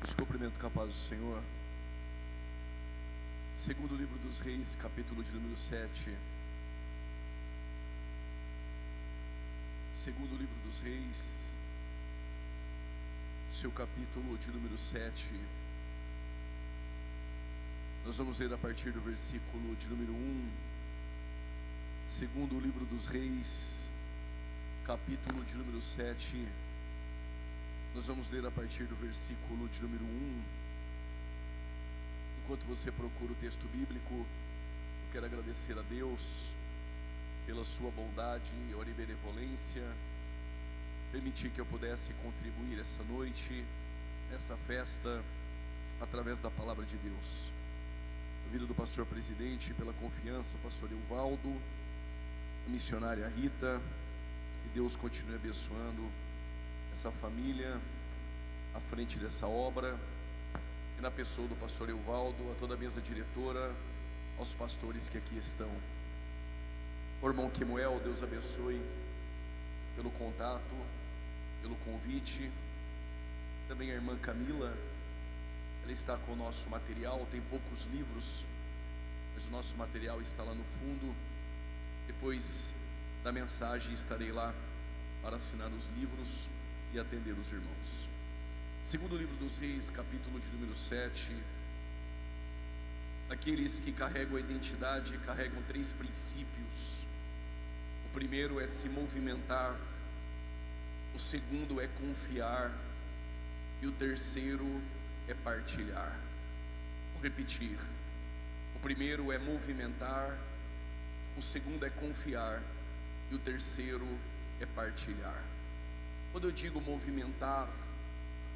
Os cumprimento com a paz do Senhor. Segundo livro dos Reis, capítulo de número 7. Segundo livro dos Reis, seu capítulo de número 7. Nós vamos ler a partir do versículo de número 1. Segundo o livro dos Reis, capítulo de número 7. Nós vamos ler a partir do versículo de número 1. Enquanto você procura o texto bíblico, eu quero agradecer a Deus pela sua bondade e benevolência, permitir que eu pudesse contribuir essa noite, essa festa, através da palavra de Deus. A vida do pastor presidente, pela confiança, pastor Evaldo, a missionária Rita, que Deus continue abençoando essa família à frente dessa obra, e na pessoa do pastor Evaldo, a toda a mesa diretora, aos pastores que aqui estão. O irmão Kemuel, Deus abençoe pelo contato, pelo convite. Também a irmã Camila, ela está com o nosso material, tem poucos livros, mas o nosso material está lá no fundo. Depois da mensagem estarei lá para assinar os livros e atender os irmãos. Segundo o livro dos Reis, capítulo de número 7. Aqueles que carregam a identidade carregam 3 princípios. O primeiro é se movimentar, o segundo é confiar e o terceiro é partilhar. Vou repetir: o primeiro é movimentar, o segundo é confiar e o terceiro é partilhar. Quando eu digo movimentar,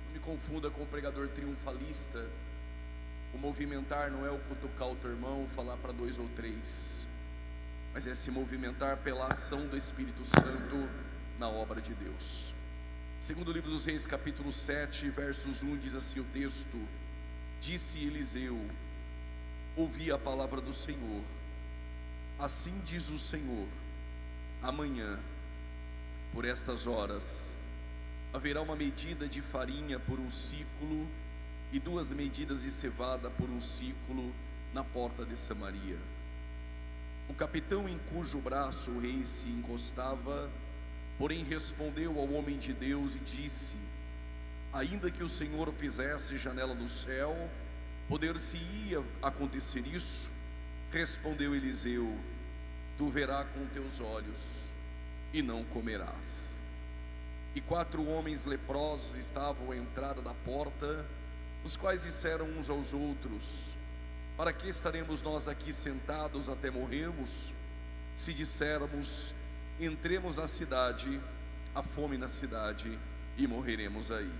não me confunda com o pregador triunfalista. O movimentar não é o cutucar o teu irmão, falar para 2 ou 3, mas é se movimentar pela ação do Espírito Santo na obra de Deus. Segundo o livro dos Reis, capítulo 7, versos 1, diz assim o texto: Disse Eliseu: ouvi a palavra do Senhor. Assim diz o Senhor: amanhã, por estas horas, haverá uma medida de farinha por um ciclo e 2 medidas de cevada por um ciclo na porta de Samaria. O capitão em cujo braço o rei se encostava, porém respondeu ao homem de Deus e disse: ainda que o Senhor fizesse janela no céu, poder-se-ia acontecer isso? Respondeu Eliseu: tu verás com teus olhos e não comerás. E 4 homens leprosos estavam à entrada da porta, os quais disseram uns aos outros: para que estaremos nós aqui sentados até morrermos? Se dissermos: entremos na cidade, há fome na cidade e morreremos aí.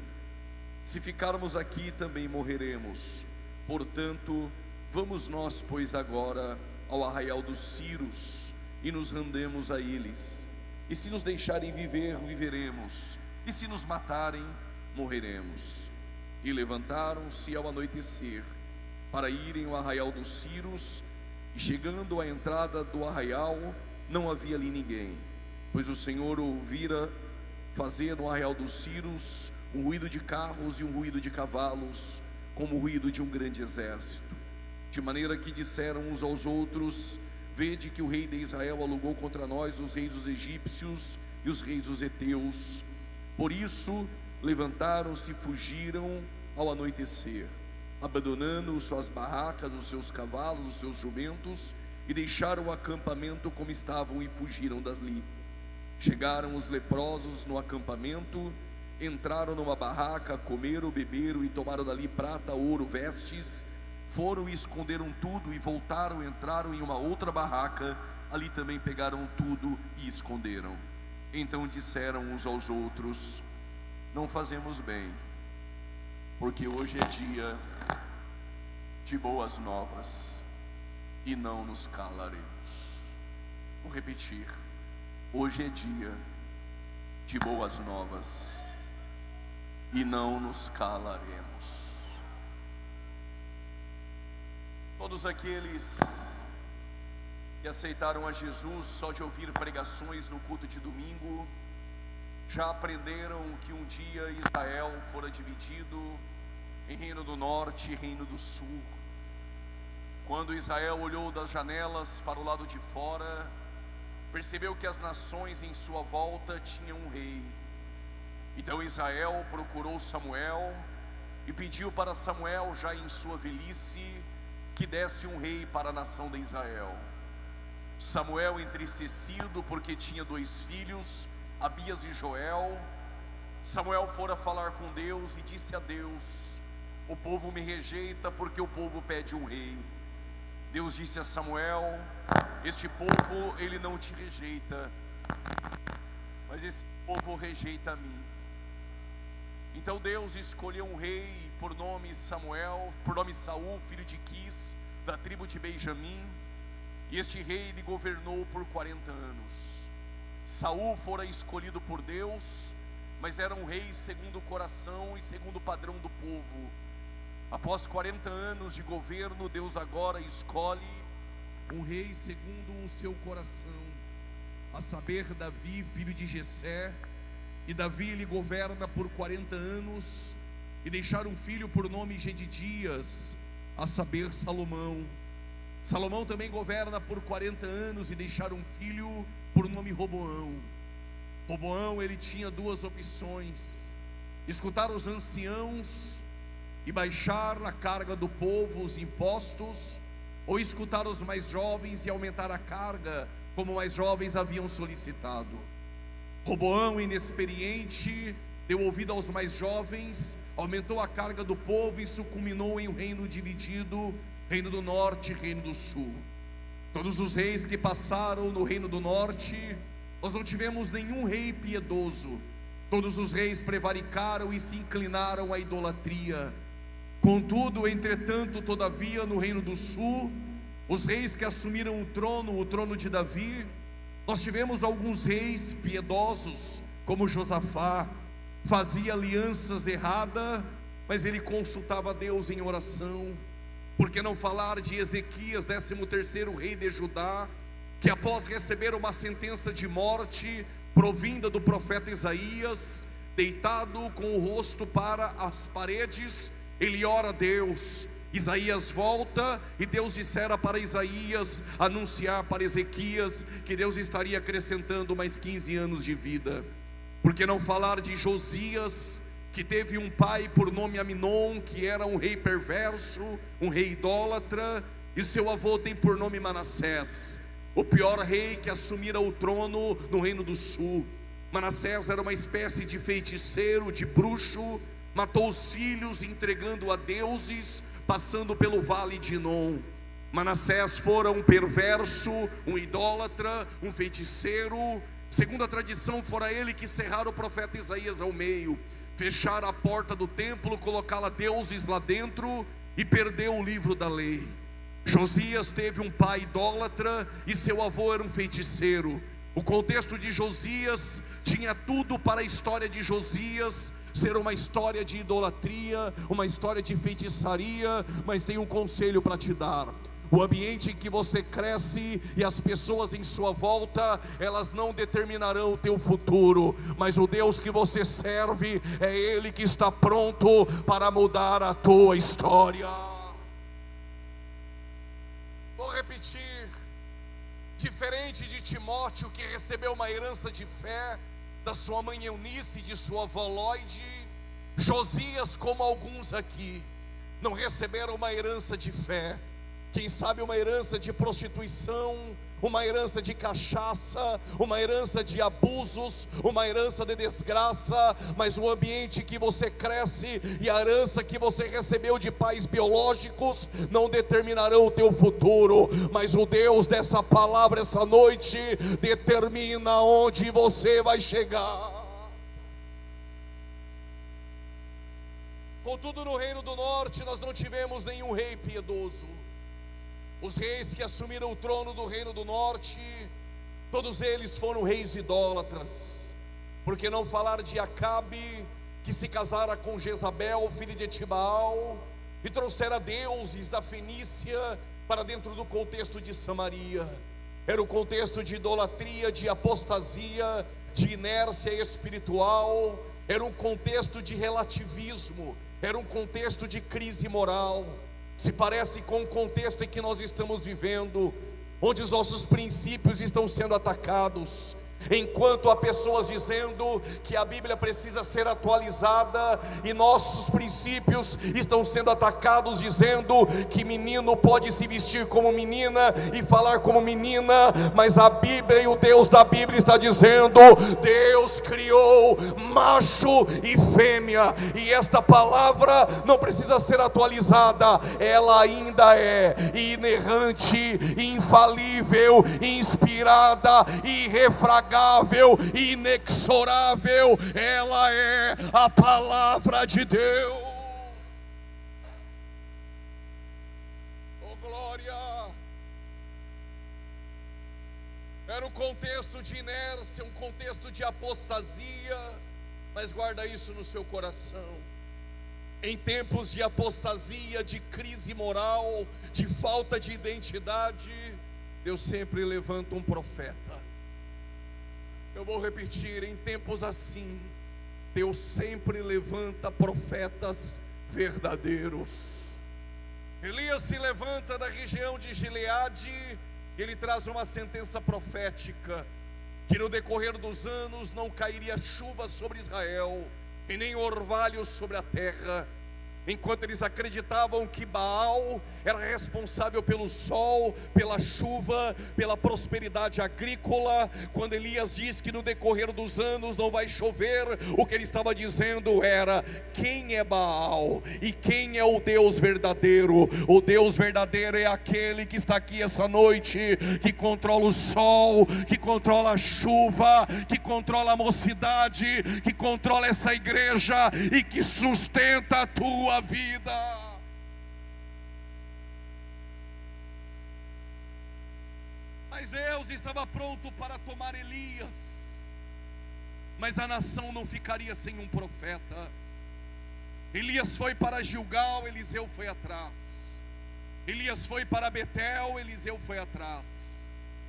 Se ficarmos aqui, também morreremos. Portanto, vamos nós, pois, agora ao arraial dos Círios e nos rendemos a eles. E se nos deixarem viver, viveremos, e se nos matarem, morreremos. E levantaram-se ao anoitecer para irem ao arraial dos Círios, e chegando à entrada do arraial, não havia ali ninguém, pois o Senhor ouvira fazer no arraial dos Círios um ruído de carros e um ruído de cavalos, como o ruído de um grande exército. De maneira que disseram uns aos outros: vede que o rei de Israel alugou contra nós os reis dos egípcios e os reis dos heteus. Por isso levantaram-se e fugiram ao anoitecer, abandonando suas barracas, os seus cavalos, os seus jumentos, e deixaram o acampamento como estavam e fugiram dali. Chegaram os leprosos no acampamento, entraram numa barraca, comeram, beberam e tomaram dali prata, ouro, vestes. Foram e esconderam tudo e voltaram, entraram em uma outra barraca, ali também pegaram tudo e esconderam. Então disseram uns aos outros: não fazemos bem, porque hoje é dia de boas novas e não nos calaremos. Vou repetir: hoje é dia de boas novas e não nos calaremos. Todos aqueles que aceitaram a Jesus só de ouvir pregações no culto de domingo, já aprenderam que um dia Israel fora dividido em Reino do Norte e Reino do Sul. Quando Israel olhou das janelas para o lado de fora, percebeu que as nações em sua volta tinham um rei. Então Israel procurou Samuel e pediu para Samuel, já em sua velhice, que desse um rei para a nação de Israel. Samuel, entristecido porque tinha 2 filhos, Abias e Joel, Samuel fora falar com Deus e disse a Deus: o povo me rejeita porque o povo pede um rei. Deus disse a Samuel: este povo, ele não te rejeita, mas esse povo rejeita a mim. Então Deus escolheu um rei por nome Samuel, por nome Saul, filho de Quis, da tribo de Benjamim. E este rei, ele governou por 40 anos. Saul fora escolhido por Deus, mas era um rei segundo o coração e segundo o padrão do povo. Após 40 anos de governo, Deus agora escolhe um rei segundo o seu coração, a saber, Davi, filho de Jessé. E Davi, ele governa por 40 anos e deixar um filho por nome Gedidias, a saber, Salomão. Salomão também governa por 40 anos e deixar um filho por nome Roboão. Roboão, ele tinha 2 opções: escutar os anciãos e baixar a carga do povo, os impostos, ou escutar os mais jovens e aumentar a carga, como mais jovens haviam solicitado. Roboão, inexperiente, deu ouvido aos mais jovens, aumentou a carga do povo, e isso culminou em um reino dividido, Reino do Norte e Reino do Sul. Todos os reis que passaram no Reino do Norte, nós não tivemos nenhum rei piedoso. Todos os reis prevaricaram e se inclinaram à idolatria. Contudo, entretanto, todavia, no Reino do Sul, os reis que assumiram o trono de Davi, nós tivemos alguns reis piedosos, como Josafá. Fazia alianças erradas, mas ele consultava a Deus em oração. Por que não falar de Ezequias, 13º rei de Judá, que após receber uma sentença de morte provinda do profeta Isaías, deitado com o rosto para as paredes, ele ora a Deus. Isaías volta e Deus dissera para Isaías anunciar para Ezequias que Deus estaria acrescentando mais 15 anos de vida. Por que não falar de Josias, que teve um pai por nome Aminon, que era um rei perverso, um rei idólatra, e seu avô tem por nome Manassés, o pior rei que assumira o trono no Reino do Sul. Manassés era uma espécie de feiticeiro, de bruxo, matou os filhos entregando a deuses, passando pelo vale de Inom. Manassés fora um perverso, um idólatra, um feiticeiro. Segundo a tradição, fora ele que cerrara o profeta Isaías ao meio, fechar a porta do templo, colocá-la deuses lá dentro e perdeu o livro da lei. Josias teve um pai idólatra e seu avô era um feiticeiro. O contexto de Josias tinha tudo para a história de Josias ser uma história de idolatria, uma história de feitiçaria. Mas tem um conselho para te dar: o ambiente em que você cresce e as pessoas em sua volta, elas não determinarão o teu futuro, mas o Deus que você serve, é Ele que está pronto para mudar a tua história. Vou repetir: diferente de Timóteo, que recebeu uma herança de fé da sua mãe Eunice e de sua avó Lloyd, Josias, como alguns aqui, não receberam uma herança de fé. Quem sabe uma herança de prostituição, uma herança de cachaça, uma herança de abusos, uma herança de desgraça. Mas o ambiente que você cresce e a herança que você recebeu de pais biológicos não determinarão o teu futuro, mas o Deus dessa palavra essa noite determina onde você vai chegar. Contudo, no Reino do Norte nós não tivemos nenhum rei piedoso. Os reis que assumiram o trono do Reino do Norte, todos eles foram reis idólatras. Por que não falar de Acabe, que se casara com Jezabel, filha de Etibaal, e trouxera deuses da Fenícia para dentro do contexto de Samaria? Era o contexto de idolatria, de apostasia, de inércia espiritual. era um contexto de relativismo, era um contexto de crise moral. Se parece com o contexto em que nós estamos vivendo, onde os nossos princípios estão sendo atacados. Enquanto há pessoas dizendo que a Bíblia precisa ser atualizada, e nossos princípios estão sendo atacados, dizendo que menino pode se vestir como menina e falar como menina, mas a Bíblia e o Deus da Bíblia está dizendo: Deus criou macho e fêmea, e esta palavra não precisa ser atualizada, ela ainda é inerrante, infalível, inspirada, irrefragável, inexorável. Ela é a palavra de Deus. Oh glória! Era um contexto de inércia, um contexto de apostasia, mas guarda isso no seu coração. Em tempos de apostasia, de crise moral, de falta de identidade, Deus sempre levanta um profeta. Eu vou repetir: em tempos assim, Deus sempre levanta profetas verdadeiros. Elias se levanta da região de Gileade, e ele traz uma sentença profética, que no decorrer dos anos não cairia chuva sobre Israel, e nem orvalho sobre a terra. Enquanto eles acreditavam que Baal era responsável pelo sol, pela chuva, pela prosperidade agrícola, quando Elias diz que no decorrer dos anos não vai chover, o que ele estava dizendo era: quem é Baal e quem é o Deus verdadeiro? O Deus verdadeiro é aquele que está aqui essa noite, que controla o sol, que controla a chuva, que controla a mocidade, que controla essa igreja e que sustenta a tua vida. Mas Deus estava pronto para tomar Elias, mas a nação não ficaria sem um profeta. Elias foi para Gilgal, Eliseu foi atrás. Elias foi para Betel, Eliseu foi atrás.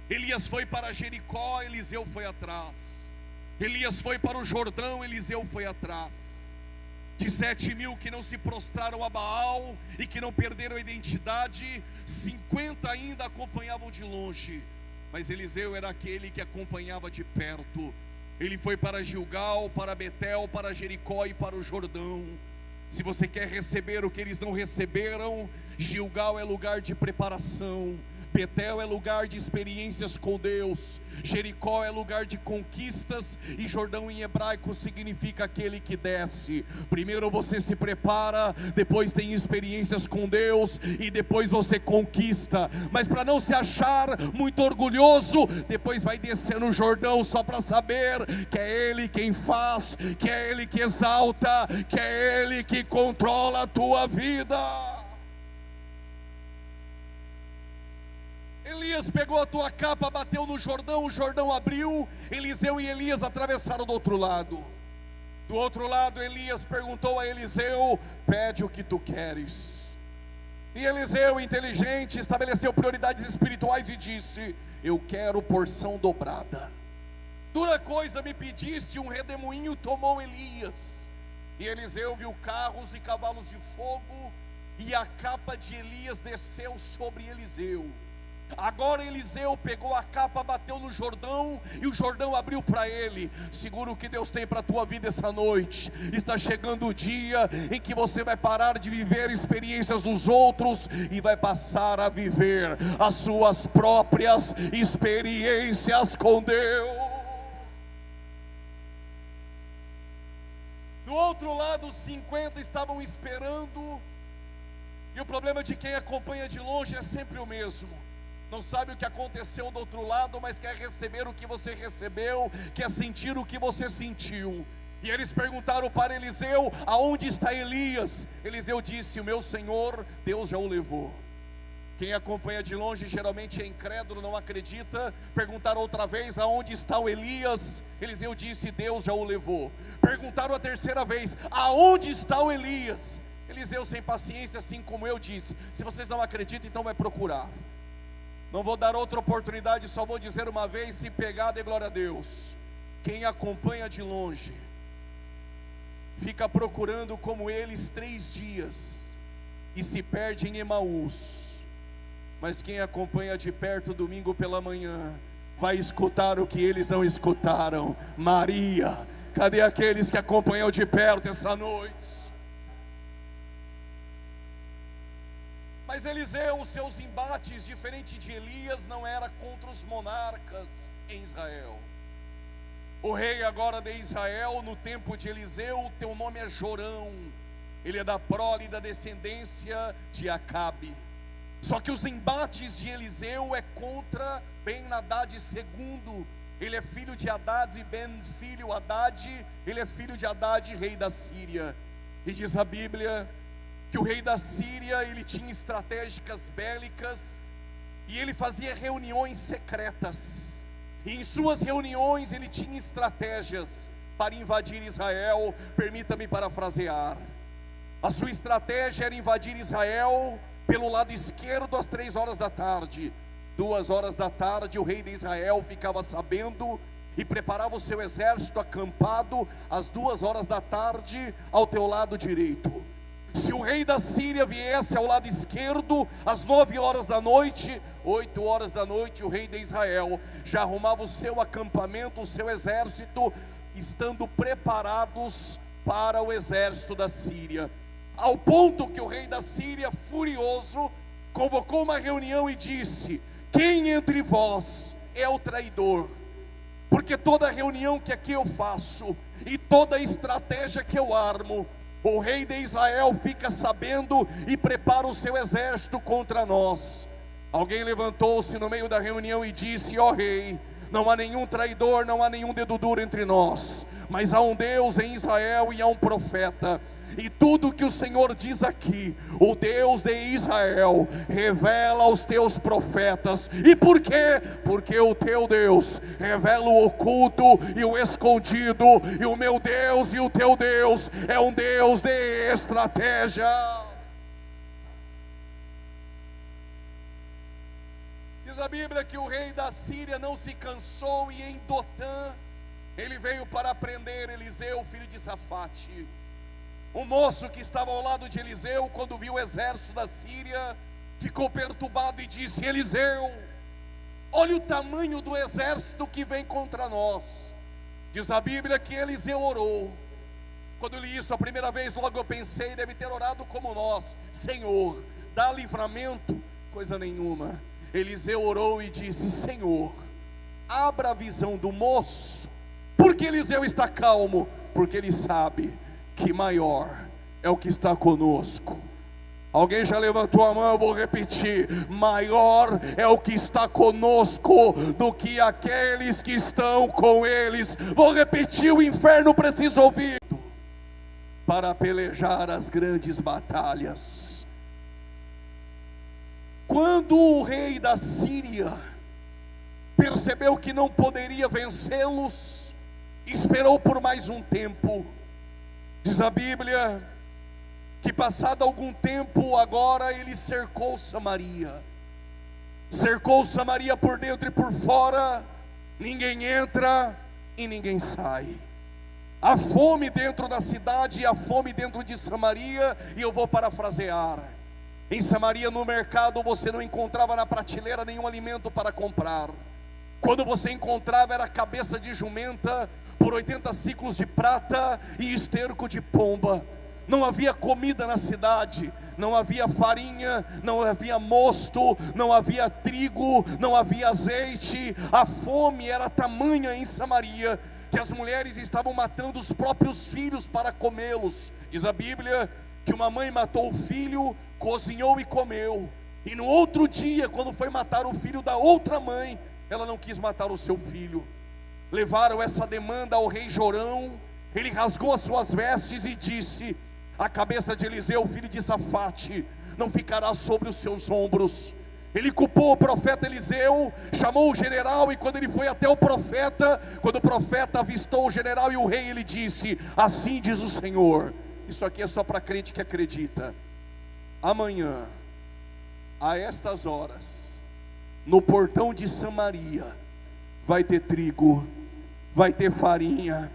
Elias foi para Jericó, Eliseu foi atrás. Elias foi para o Jordão, Eliseu foi atrás. De 7.000 que não se prostraram a Baal e que não perderam a identidade, 50 ainda acompanhavam de longe, mas Eliseu era aquele que acompanhava de perto. Ele foi para Gilgal, para Betel, para Jericó e para o Jordão. Se você quer receber o que eles não receberam, Gilgal é lugar de preparação, Betel é lugar de experiências com Deus, Jericó é lugar de conquistas, e Jordão em hebraico significa aquele que desce. Primeiro você se prepara, depois tem experiências com Deus, e depois você conquista. Mas para não se achar muito orgulhoso, depois vai descer no Jordão só para saber que é Ele quem faz, que é Ele que exalta, que é Ele que controla a tua vida. Elias pegou a tua capa, bateu no Jordão, o Jordão abriu, Eliseu e Elias atravessaram do outro lado. Do outro lado, Elias perguntou a Eliseu: pede o que tu queres. E Eliseu, inteligente, estabeleceu prioridades espirituais e disse: eu quero porção dobrada. Dura coisa me pediste, um redemoinho tomou Elias. E Eliseu viu carros e cavalos de fogo, e a capa de Elias desceu sobre Eliseu. Agora Eliseu pegou a capa, bateu no Jordão, e o Jordão abriu para ele. Segura o que Deus tem para a tua vida essa noite. Está chegando o dia em que você vai parar de viver experiências dos outros e vai passar a viver as suas próprias experiências com Deus. Do outro lado, os 50 estavam esperando, e o problema de quem acompanha de longe é sempre o mesmo. Não sabe o que aconteceu do outro lado, mas quer receber o que você recebeu, quer sentir o que você sentiu. E eles perguntaram para Eliseu: aonde está Elias? Eliseu disse: o meu Senhor, Deus já o levou. Quem acompanha de longe geralmente é incrédulo, não acredita. Perguntaram outra vez: aonde está o Elias? Eliseu disse: Deus já o levou. Perguntaram a terceira vez: aonde está o Elias? Eliseu, sem paciência, assim como eu, disse: se vocês não acreditam, então vai procurar. Não vou dar outra oportunidade, só vou dizer uma vez: se pegar, dê glória a Deus. Quem acompanha de longe fica procurando como eles 3 dias e se perde em Emaús. Mas quem acompanha de perto domingo pela manhã vai escutar o que eles não escutaram. Maria, cadê aqueles que acompanham de perto essa noite? Mas Eliseu, os seus embates, diferente de Elias, não era contra os monarcas em Israel. O rei agora de Israel, no tempo de Eliseu, teu nome é Jorão. Ele é da prole da descendência de Acabe. Só que os embates de Eliseu é contra Ben-Hadad II. Ele é filho de Haddad e Ben-filho Haddad. Ele é filho de Haddad, rei da Síria. E diz a Bíblia que o rei da Síria, ele tinha estratégicas bélicas e ele fazia reuniões secretas. E em suas reuniões ele tinha estratégias para invadir Israel. Permita-me parafrasear. A sua estratégia era invadir Israel pelo lado esquerdo às 3 horas da tarde. 2 horas da tarde o rei de Israel ficava sabendo e preparava o seu exército acampado às 2 horas da tarde ao teu lado direito. Se o rei da Síria viesse ao lado esquerdo às 9 horas da noite, 8 horas da noite, o rei de Israel já arrumava o seu acampamento, o seu exército, estando preparados para o exército da Síria. Ao ponto que o rei da Síria, furioso, convocou uma reunião e disse: quem entre vós é o traidor? Porque toda reunião que aqui eu faço e toda estratégia que eu armo, o rei de Israel fica sabendo e prepara o seu exército contra nós. Alguém levantou-se no meio da reunião e disse: ó rei, não há nenhum traidor, não há nenhum dedo duro entre nós, mas há um Deus em Israel e há um profeta. E tudo que o Senhor diz aqui, o Deus de Israel revela aos teus profetas. E por quê? Porque o teu Deus revela o oculto e o escondido. E o meu Deus e o teu Deus é um Deus de estratégia. Diz a Bíblia que o rei da Síria não se cansou e em Dotã ele veio para prender Eliseu, filho de Safate. O moço que estava ao lado de Eliseu, quando viu o exército da Síria, ficou perturbado e disse: Eliseu, olha o tamanho do exército que vem contra nós. Diz a Bíblia que Eliseu orou. Quando eu li isso a primeira vez, logo eu pensei, deve ter orado como nós: Senhor, dá livramento. Coisa nenhuma. Eliseu orou e disse: Senhor, abra a visão do moço. Por que Eliseu está calmo? Porque ele sabe que maior é o que está conosco. Alguém já levantou a mão? Eu vou repetir: maior é o que está conosco do que aqueles que estão com eles. Vou repetir, o inferno precisa ouvir para pelejar as grandes batalhas. Quando o rei da Síria percebeu que não poderia vencê-los, esperou por mais um tempo. Diz a Bíblia que passado algum tempo, agora ele cercou Samaria. Cercou Samaria por dentro e por fora. Ninguém entra e ninguém sai. A fome dentro da cidade e a fome dentro de Samaria. E eu vou parafrasear: em Samaria, no mercado, você não encontrava na prateleira nenhum alimento para comprar. Quando você encontrava era cabeça de jumenta por 80 ciclos de prata e esterco de pomba. Não havia comida na cidade, não havia farinha, não havia mosto, não havia trigo, não havia azeite. A fome era tamanha em Samaria que as mulheres estavam matando os próprios filhos para comê-los. Diz a Bíblia que uma mãe matou o filho, cozinhou e comeu. E no outro dia, quando foi matar o filho da outra mãe, ela não quis matar o seu filho. Levaram essa demanda ao rei Jorão. Ele rasgou as suas vestes e disse: a cabeça de Eliseu, filho de Safate, não ficará sobre os seus ombros. Ele culpou o profeta Eliseu, chamou o general, e quando ele foi até o profeta, quando o profeta avistou o general e o rei, ele disse: assim diz o Senhor. Isso aqui é só para crente que acredita. Amanhã, a estas horas, no portão de Samaria, vai ter trigo, vai ter farinha,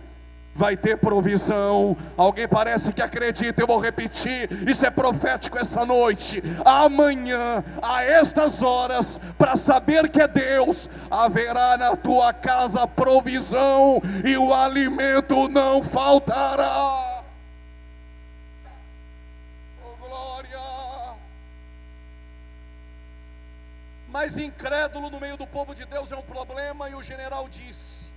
vai ter provisão. Alguém parece que acredita, eu vou repetir, isso é profético essa noite. Amanhã, a estas horas, para saber que é Deus, haverá na tua casa provisão, e o alimento não faltará. Oh, glória! Mas incrédulo no meio do povo de Deus é um problema, e o general disse: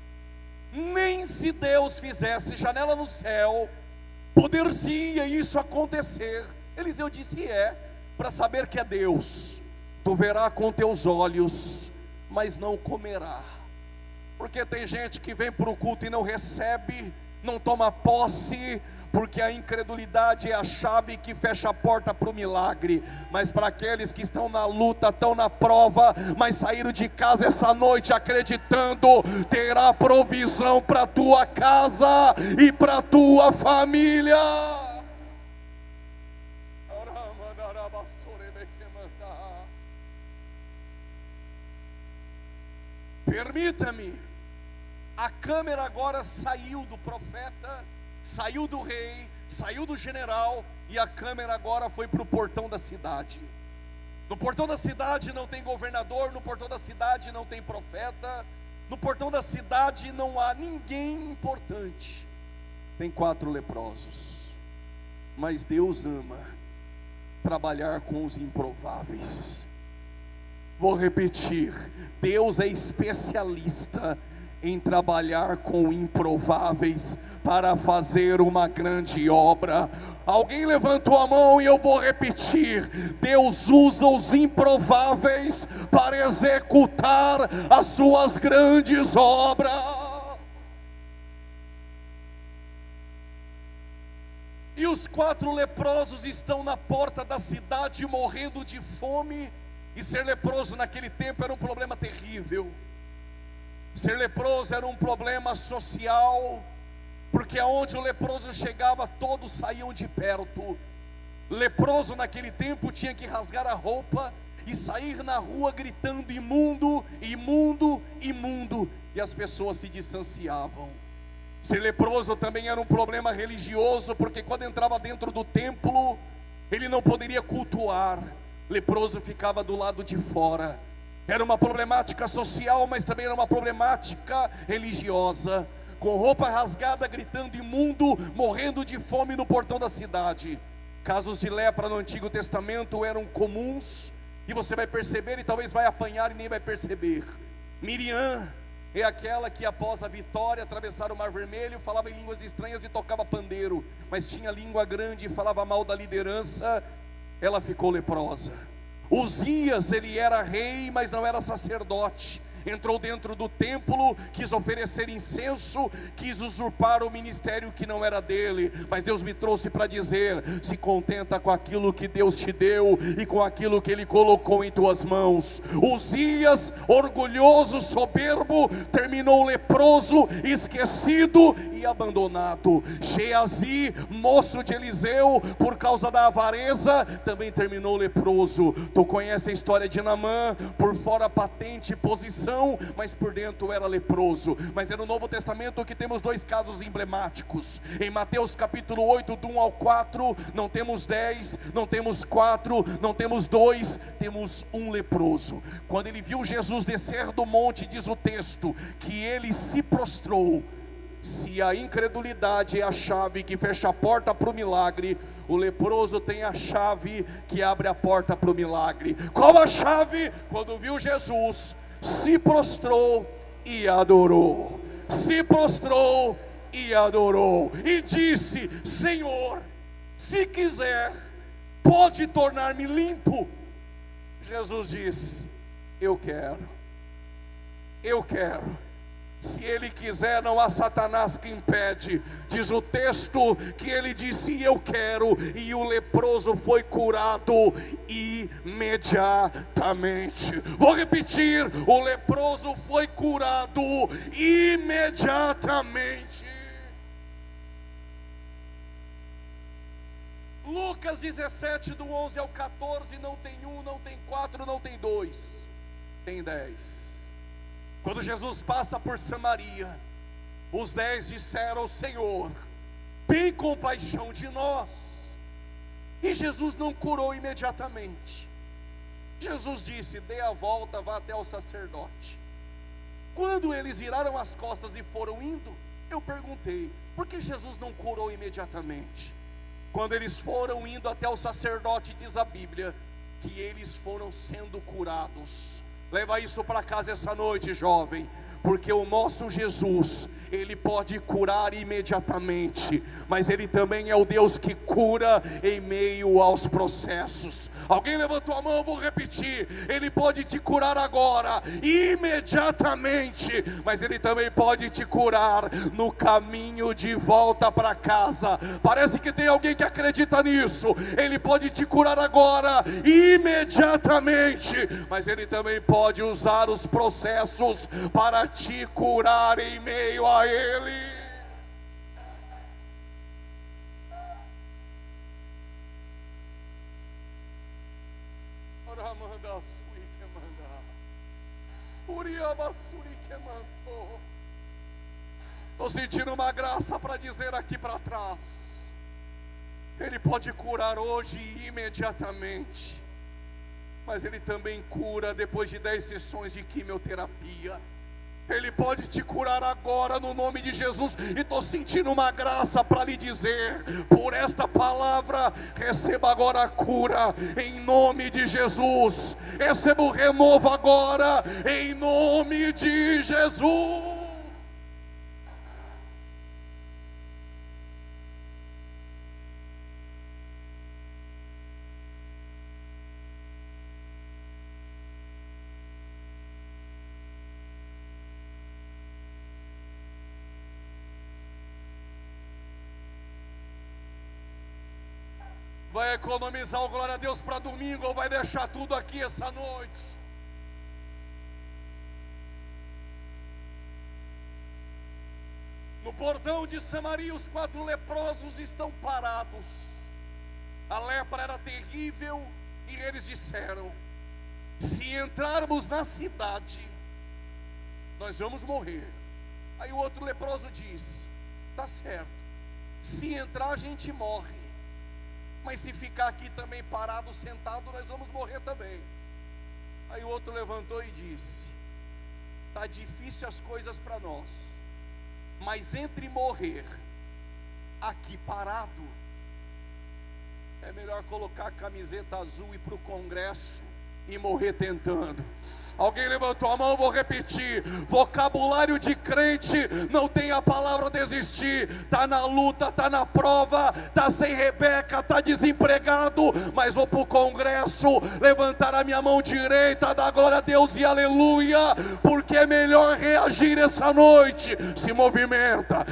nem se Deus fizesse janela no céu, poder-se-ia isso acontecer. Eliseu disse: para saber que é Deus, tu verá com teus olhos, mas não comerá. Porque tem gente que vem para o culto e não recebe, não toma posse, porque a incredulidade é a chave que fecha a porta para o milagre. Mas para aqueles que estão na luta, estão na prova, mas saíram de casa essa noite acreditando, terá provisão para a tua casa e para a tua família. Permita-me, a câmera agora saiu do profeta, saiu do rei, saiu do general, e a câmera agora foi para o portão da cidade. No portão da cidade não tem governador, no portão da cidade não tem profeta, no portão da cidade não há ninguém importante. Tem 4 leprosos. Mas Deus ama trabalhar com os improváveis. Vou repetir, Deus é especialista em trabalhar com improváveis para fazer uma grande obra. Alguém levantou a mão e eu vou repetir: Deus usa os improváveis para executar as suas grandes obras. E os 4 leprosos estão na porta da cidade morrendo de fome. E ser leproso naquele tempo era um problema terrível. Ser leproso era um problema social, porque aonde o leproso chegava, todos saíam de perto. Leproso naquele tempo tinha que rasgar a roupa e sair na rua gritando: imundo, imundo, imundo, e as pessoas se distanciavam. Ser leproso também era um problema religioso, porque quando entrava dentro do templo, ele não poderia cultuar. Leproso ficava do lado de fora. Era uma problemática social, mas também era uma problemática religiosa. Com roupa rasgada, gritando imundo, morrendo de fome no portão da cidade. Casos de lepra no Antigo Testamento eram comuns, e você vai perceber, e talvez vai apanhar e nem vai perceber. Miriam é aquela que após a vitória atravessar o Mar Vermelho, falava em línguas estranhas e tocava pandeiro, mas tinha língua grande e falava mal da liderança. Ela ficou leprosa. Uzias, ele era rei, mas não era sacerdote. Entrou dentro do templo, quis oferecer incenso, quis usurpar o ministério que não era dele. Mas Deus me trouxe para dizer: se contenta com aquilo que Deus te deu e com aquilo que Ele colocou em tuas mãos. Uzias, orgulhoso, soberbo, terminou leproso, esquecido e abandonado. Geazi, moço de Eliseu, por causa da avareza, também terminou leproso. Tu conhece a história de Naamã, por fora patente e posição, mas por dentro era leproso. Mas é no Novo Testamento que temos 2 casos emblemáticos. Em Mateus capítulo 8, do 1 ao 4, não temos 10, não temos 4, não temos 2, temos um leproso. Quando ele viu Jesus descer do monte, diz o texto, que ele se prostrou. Se a incredulidade é a chave que fecha a porta para o milagre, o leproso tem a chave que abre a porta para o milagre. Qual a chave? Quando viu Jesus, se prostrou e adorou. Se prostrou e adorou. E disse: Senhor, se quiser, pode tornar-me limpo. Jesus disse: eu quero. Eu quero. Se Ele quiser, não há Satanás que impede. Diz o texto que ele disse: eu quero, e o leproso foi curado imediatamente. Vou repetir: o leproso foi curado imediatamente. Lucas 17, do 11 ao 14, não tem 1, não tem 4, não tem 2, tem 10. Quando Jesus passa por Samaria, Os 10 disseram: Senhor, tem compaixão de nós. E Jesus não curou imediatamente. Jesus disse: dê a volta, vá até o sacerdote. Quando eles viraram as costas e foram indo, eu perguntei: por que Jesus não curou imediatamente? Quando eles foram indo até o sacerdote, diz a Bíblia que eles foram sendo curados. Leva isso para casa essa noite, jovem, porque o nosso Jesus, Ele pode curar imediatamente, mas Ele também é o Deus que cura em meio aos processos. Alguém levantou a mão, eu vou repetir: Ele pode te curar agora, imediatamente, mas Ele também pode te curar no caminho de volta para casa. Parece que tem alguém que acredita nisso. Ele pode te curar agora, imediatamente, mas Ele também pode usar os processos para te curar em meio a ele. Estou sentindo uma graça para dizer aqui para trás: Ele pode curar hoje imediatamente, mas Ele também cura depois de 10 sessões de quimioterapia. Ele pode te curar agora no nome de Jesus. E estou sentindo uma graça para lhe dizer, por esta palavra: receba agora a cura em nome de Jesus. Receba o renovo agora em nome de Jesus. Vai economizar o glória a Deus para domingo, ou vai deixar tudo aqui essa noite? No portão de Samaria, os 4 leprosos estão parados. A lepra era terrível e eles disseram: se entrarmos na cidade, nós vamos morrer. Aí o outro leproso diz: tá certo, se entrar a gente morre, mas se ficar aqui também parado, sentado, nós vamos morrer também. Aí o outro levantou e disse: tá difícil as coisas para nós, mas entre morrer aqui parado, é melhor colocar a camiseta azul e ir para o Congresso e morrer tentando. Alguém levantou a mão, vou repetir: vocabulário de crente não tem a palavra desistir. Está na luta, está na prova, está sem Rebeca, está desempregado, mas vou para o Congresso levantar a minha mão direita, dar glória a Deus e aleluia, porque é melhor reagir essa noite. Se movimenta,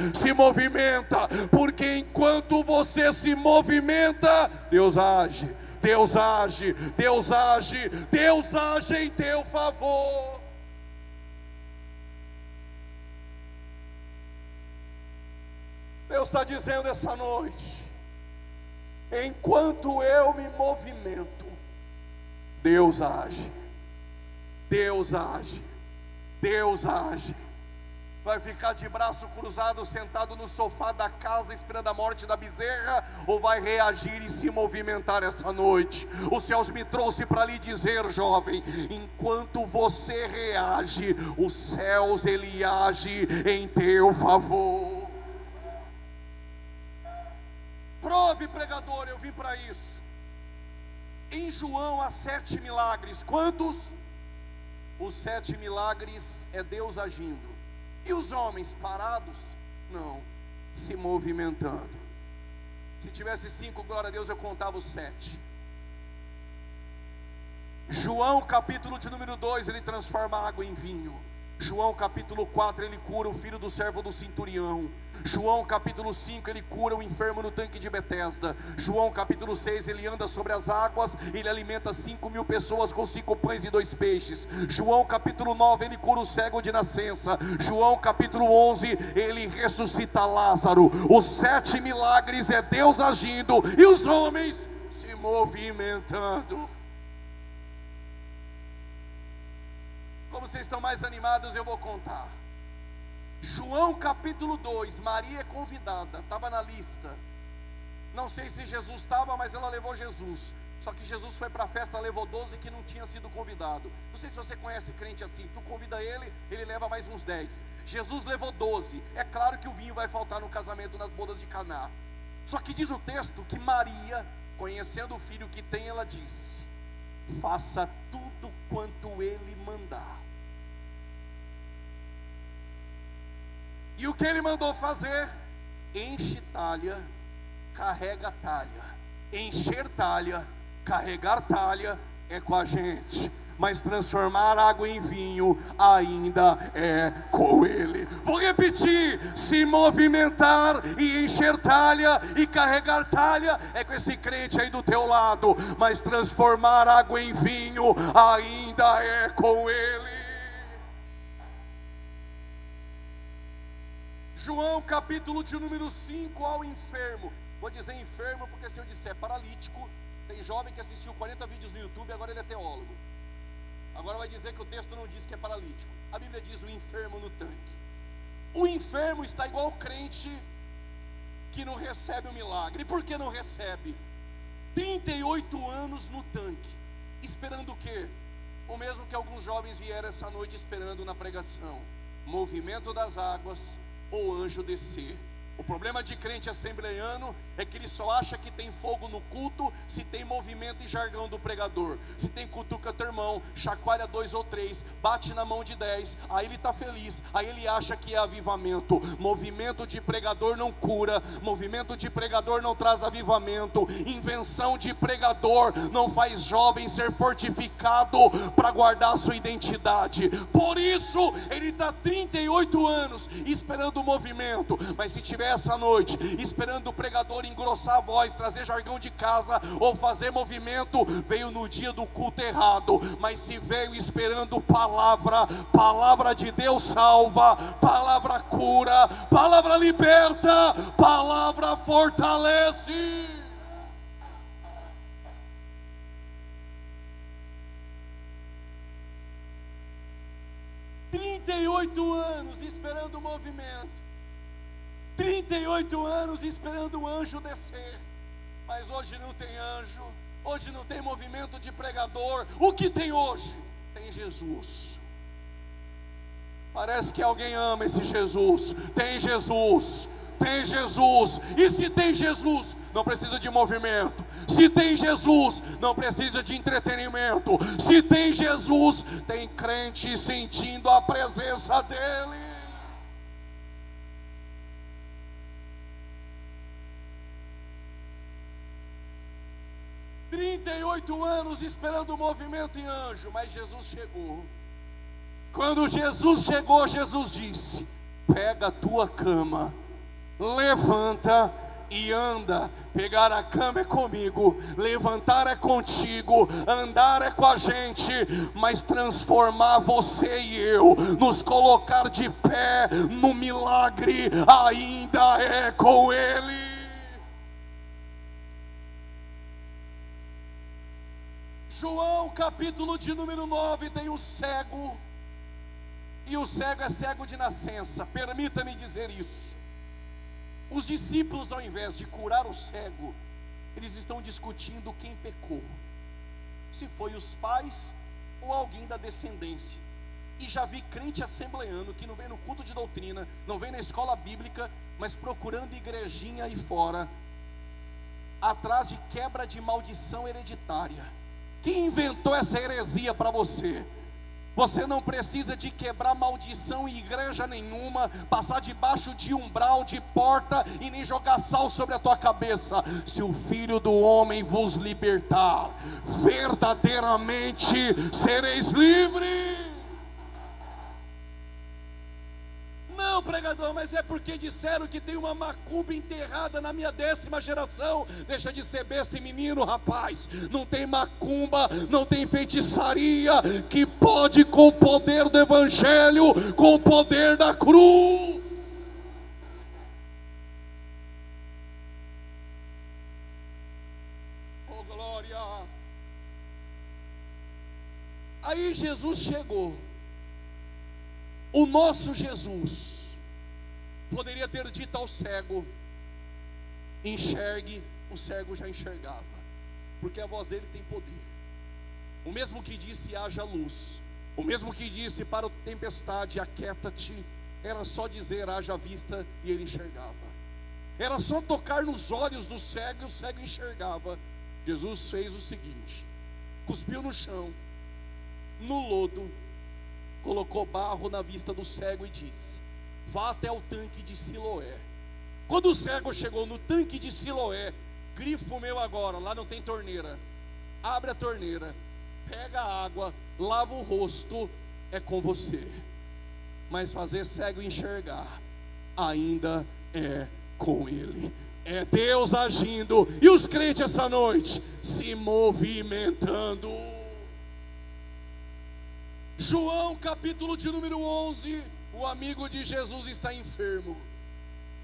porque enquanto você se movimenta, Deus age. Deus age, Deus age, Deus age em teu favor. Deus está dizendo essa noite: enquanto eu me movimento, Deus age, Deus age, Deus age. Vai ficar de braço cruzado, sentado no sofá da casa, esperando a morte da bezerra, ou vai reagir e se movimentar essa noite? Os céus me trouxe para lhe dizer, jovem: enquanto você reage, os céus, Ele age em teu favor. Prove, pregador, eu vim para isso. Em João há 7 milagres. Quantos? Os 7 milagres é Deus agindo. E os homens parados? Não, se movimentando. Se tivesse 5, glória a Deus, eu contava os 7. João capítulo de número 2, ele transforma água em vinho. João capítulo 4, ele cura o filho do servo do centurião. João capítulo 5, ele cura o enfermo no tanque de Betesda. João capítulo 6, ele anda sobre as águas, ele alimenta 5.000 pessoas com 5 pães e 2 peixes. João capítulo 9, ele cura o cego de nascença. João capítulo 11, ele ressuscita Lázaro. Os 7 milagres é Deus agindo e os homens se movimentando. Como vocês estão mais animados, eu vou contar. João capítulo 2, Maria é convidada, estava na lista. Não sei se Jesus estava, mas ela levou Jesus. Só que Jesus foi para a festa, levou 12 que não tinha sido convidado. Não sei se você conhece crente assim, tu convida ele, ele leva mais uns 10. Jesus levou 12. É claro que o vinho vai faltar no casamento, nas bodas de Caná. Só que diz o texto que Maria, conhecendo o filho que tem, ela diz: faça tudo quanto ele mandar. E o que ele mandou fazer? Enche talha, carrega talha. Encher talha, carregar talha é com a gente, mas transformar água em vinho ainda é com ele. Vou repetir: se movimentar e encher talha e carregar talha é com esse crente aí do teu lado, mas transformar água em vinho ainda é com ele. João capítulo de número 5, ao enfermo. Vou dizer enfermo porque se eu disser paralítico, tem jovem que assistiu 40 vídeos no YouTube e agora ele é teólogo. Agora vai dizer que o texto não diz que é paralítico. A Bíblia diz o enfermo no tanque. O enfermo está igual o crente que não recebe o milagre. E por que não recebe? 38 anos no tanque, esperando o quê? O mesmo que alguns jovens vieram essa noite esperando na pregação: movimento das águas ou anjo descer. O problema de crente assembleiano é que ele só acha que tem fogo no culto se tem movimento e jargão do pregador. Se tem cutuca teu irmão, chacoalha 2 ou 3, bate na mão de 10, aí ele está feliz, aí ele acha que é avivamento. Movimento de pregador não cura, movimento de pregador não traz avivamento, invenção de pregador não faz jovem ser fortificado para guardar a sua identidade. Por isso ele está 38 anos esperando o movimento. Mas se tiver essa noite esperando o pregador engrossar a voz, trazer jargão de casa ou fazer movimento, veio no dia do culto errado. Mas se veio esperando palavra, palavra de Deus salva, palavra cura, palavra liberta, palavra fortalece. "38 anos esperando o movimento, 38 anos esperando o anjo descer, mas hoje não tem anjo, hoje não tem movimento de pregador. O que tem hoje? Tem Jesus." Parece que alguém ama esse Jesus. Tem Jesus, tem Jesus. E se tem Jesus, não precisa de movimento. Se tem Jesus, não precisa de entretenimento. Se tem Jesus, tem crente sentindo a presença dele. "38 anos esperando o movimento e anjo", mas Jesus chegou. Quando Jesus chegou, Jesus disse: pega a tua cama, levanta e anda. Pegar a cama é comigo, levantar é contigo, andar é com a gente, mas transformar você e eu, nos colocar de pé no milagre, ainda é com Ele. João capítulo de número 9 tem o cego, e o cego é cego de nascença. Permita-me dizer isso. Os discípulos, ao invés de curar o cego, eles estão discutindo quem pecou, se foi os pais ou alguém da descendência. E já vi crente assembleano que não vem no culto de doutrina, não vem na escola bíblica, mas procurando igrejinha aí fora, atrás de quebra de maldição hereditária. Quem inventou essa heresia para você? Você não precisa de quebrar maldição em igreja nenhuma, passar debaixo de umbral, de porta, e nem jogar sal sobre a tua cabeça. Se o Filho do Homem vos libertar, verdadeiramente sereis livres. Não, pregador, mas é porque disseram que tem uma macumba enterrada na minha 10ª geração. Deixa de ser besta e menino, rapaz. Não tem macumba, não tem feitiçaria que pode, com o poder do evangelho, com o poder da cruz. Oh, glória. Aí Jesus chegou. O nosso Jesus, poderia ter dito ao cego: enxergue, o cego já enxergava, porque a voz dele tem poder. O mesmo que disse: haja luz, o mesmo que disse para a tempestade: aquieta-te, era só dizer: haja vista, e ele enxergava. Era só tocar nos olhos do cego e o cego enxergava. Jesus fez o seguinte: cuspiu no chão, no lodo, colocou barro na vista do cego e disse: vá até o tanque de Siloé. Quando o cego chegou no tanque de Siloé: grifo meu agora, lá não tem torneira. Abre a torneira, pega a água, lava o rosto, é com você. Mas fazer cego enxergar ainda é com ele. É Deus agindo, e os crentes essa noite se movimentando. João capítulo de número 11. O amigo de Jesus está enfermo.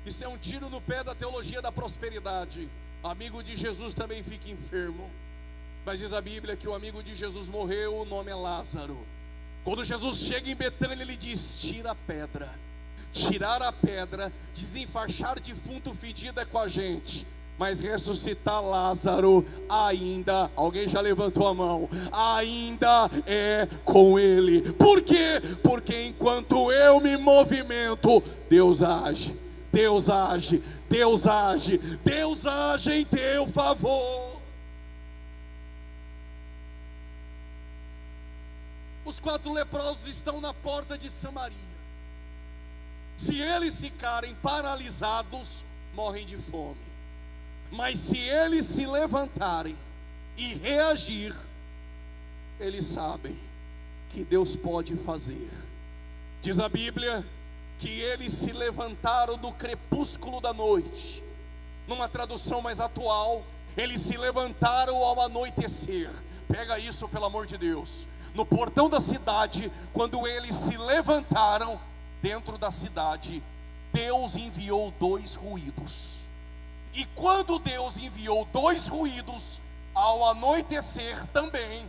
Isso é um tiro no pé da teologia da prosperidade. Amigo de Jesus também fica enfermo. Mas diz a Bíblia que o amigo de Jesus morreu, o nome é Lázaro. Quando Jesus chega em Betânia, ele diz: tira a pedra. Tirar a pedra, desenfaixar defunto fedido é com a gente, mas ressuscitar Lázaro ainda, alguém já levantou a mão, ainda é com ele. Por quê? Porque enquanto eu me movimento, Deus age, Deus age, Deus age, Deus age em teu favor. Os 4 leprosos estão na porta de Samaria. Se eles ficarem paralisados, morrem de fome. Mas se eles se levantarem e reagir, eles sabem que Deus pode fazer. Diz a Bíblia que eles se levantaram no crepúsculo da noite. Numa tradução mais atual, eles se levantaram ao anoitecer. Pega isso, pelo amor de Deus. No portão da cidade, quando eles se levantaram, dentro da cidade, Deus enviou 2 ruídos. E quando Deus enviou 2 ruídos, ao anoitecer também,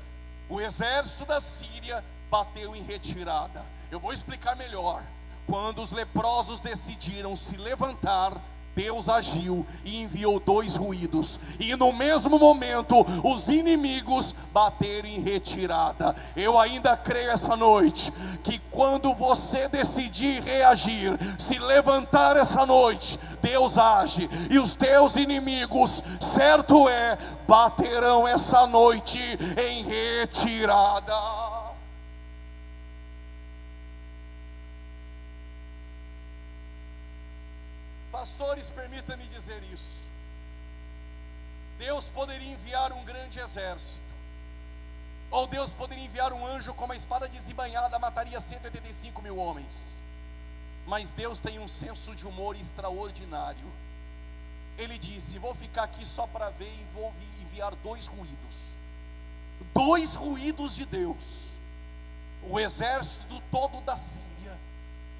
o exército da Síria bateu em retirada. Eu vou explicar melhor. Quando os leprosos decidiram se levantar, Deus agiu e enviou 2 ruídos, e no mesmo momento os inimigos bateram em retirada. Eu ainda creio essa noite que quando você decidir reagir, se levantar essa noite, Deus age, e os teus inimigos, certo é, baterão essa noite em retirada. Pastores, permita-me dizer isso. Deus poderia enviar um grande exército, ou Deus poderia enviar um anjo com uma espada desembainhada, mataria 185 mil homens. Mas Deus tem um senso de humor extraordinário. Ele disse: vou ficar aqui só para ver, e vou enviar 2 ruídos. 2 ruídos de Deus. O exército todo da Síria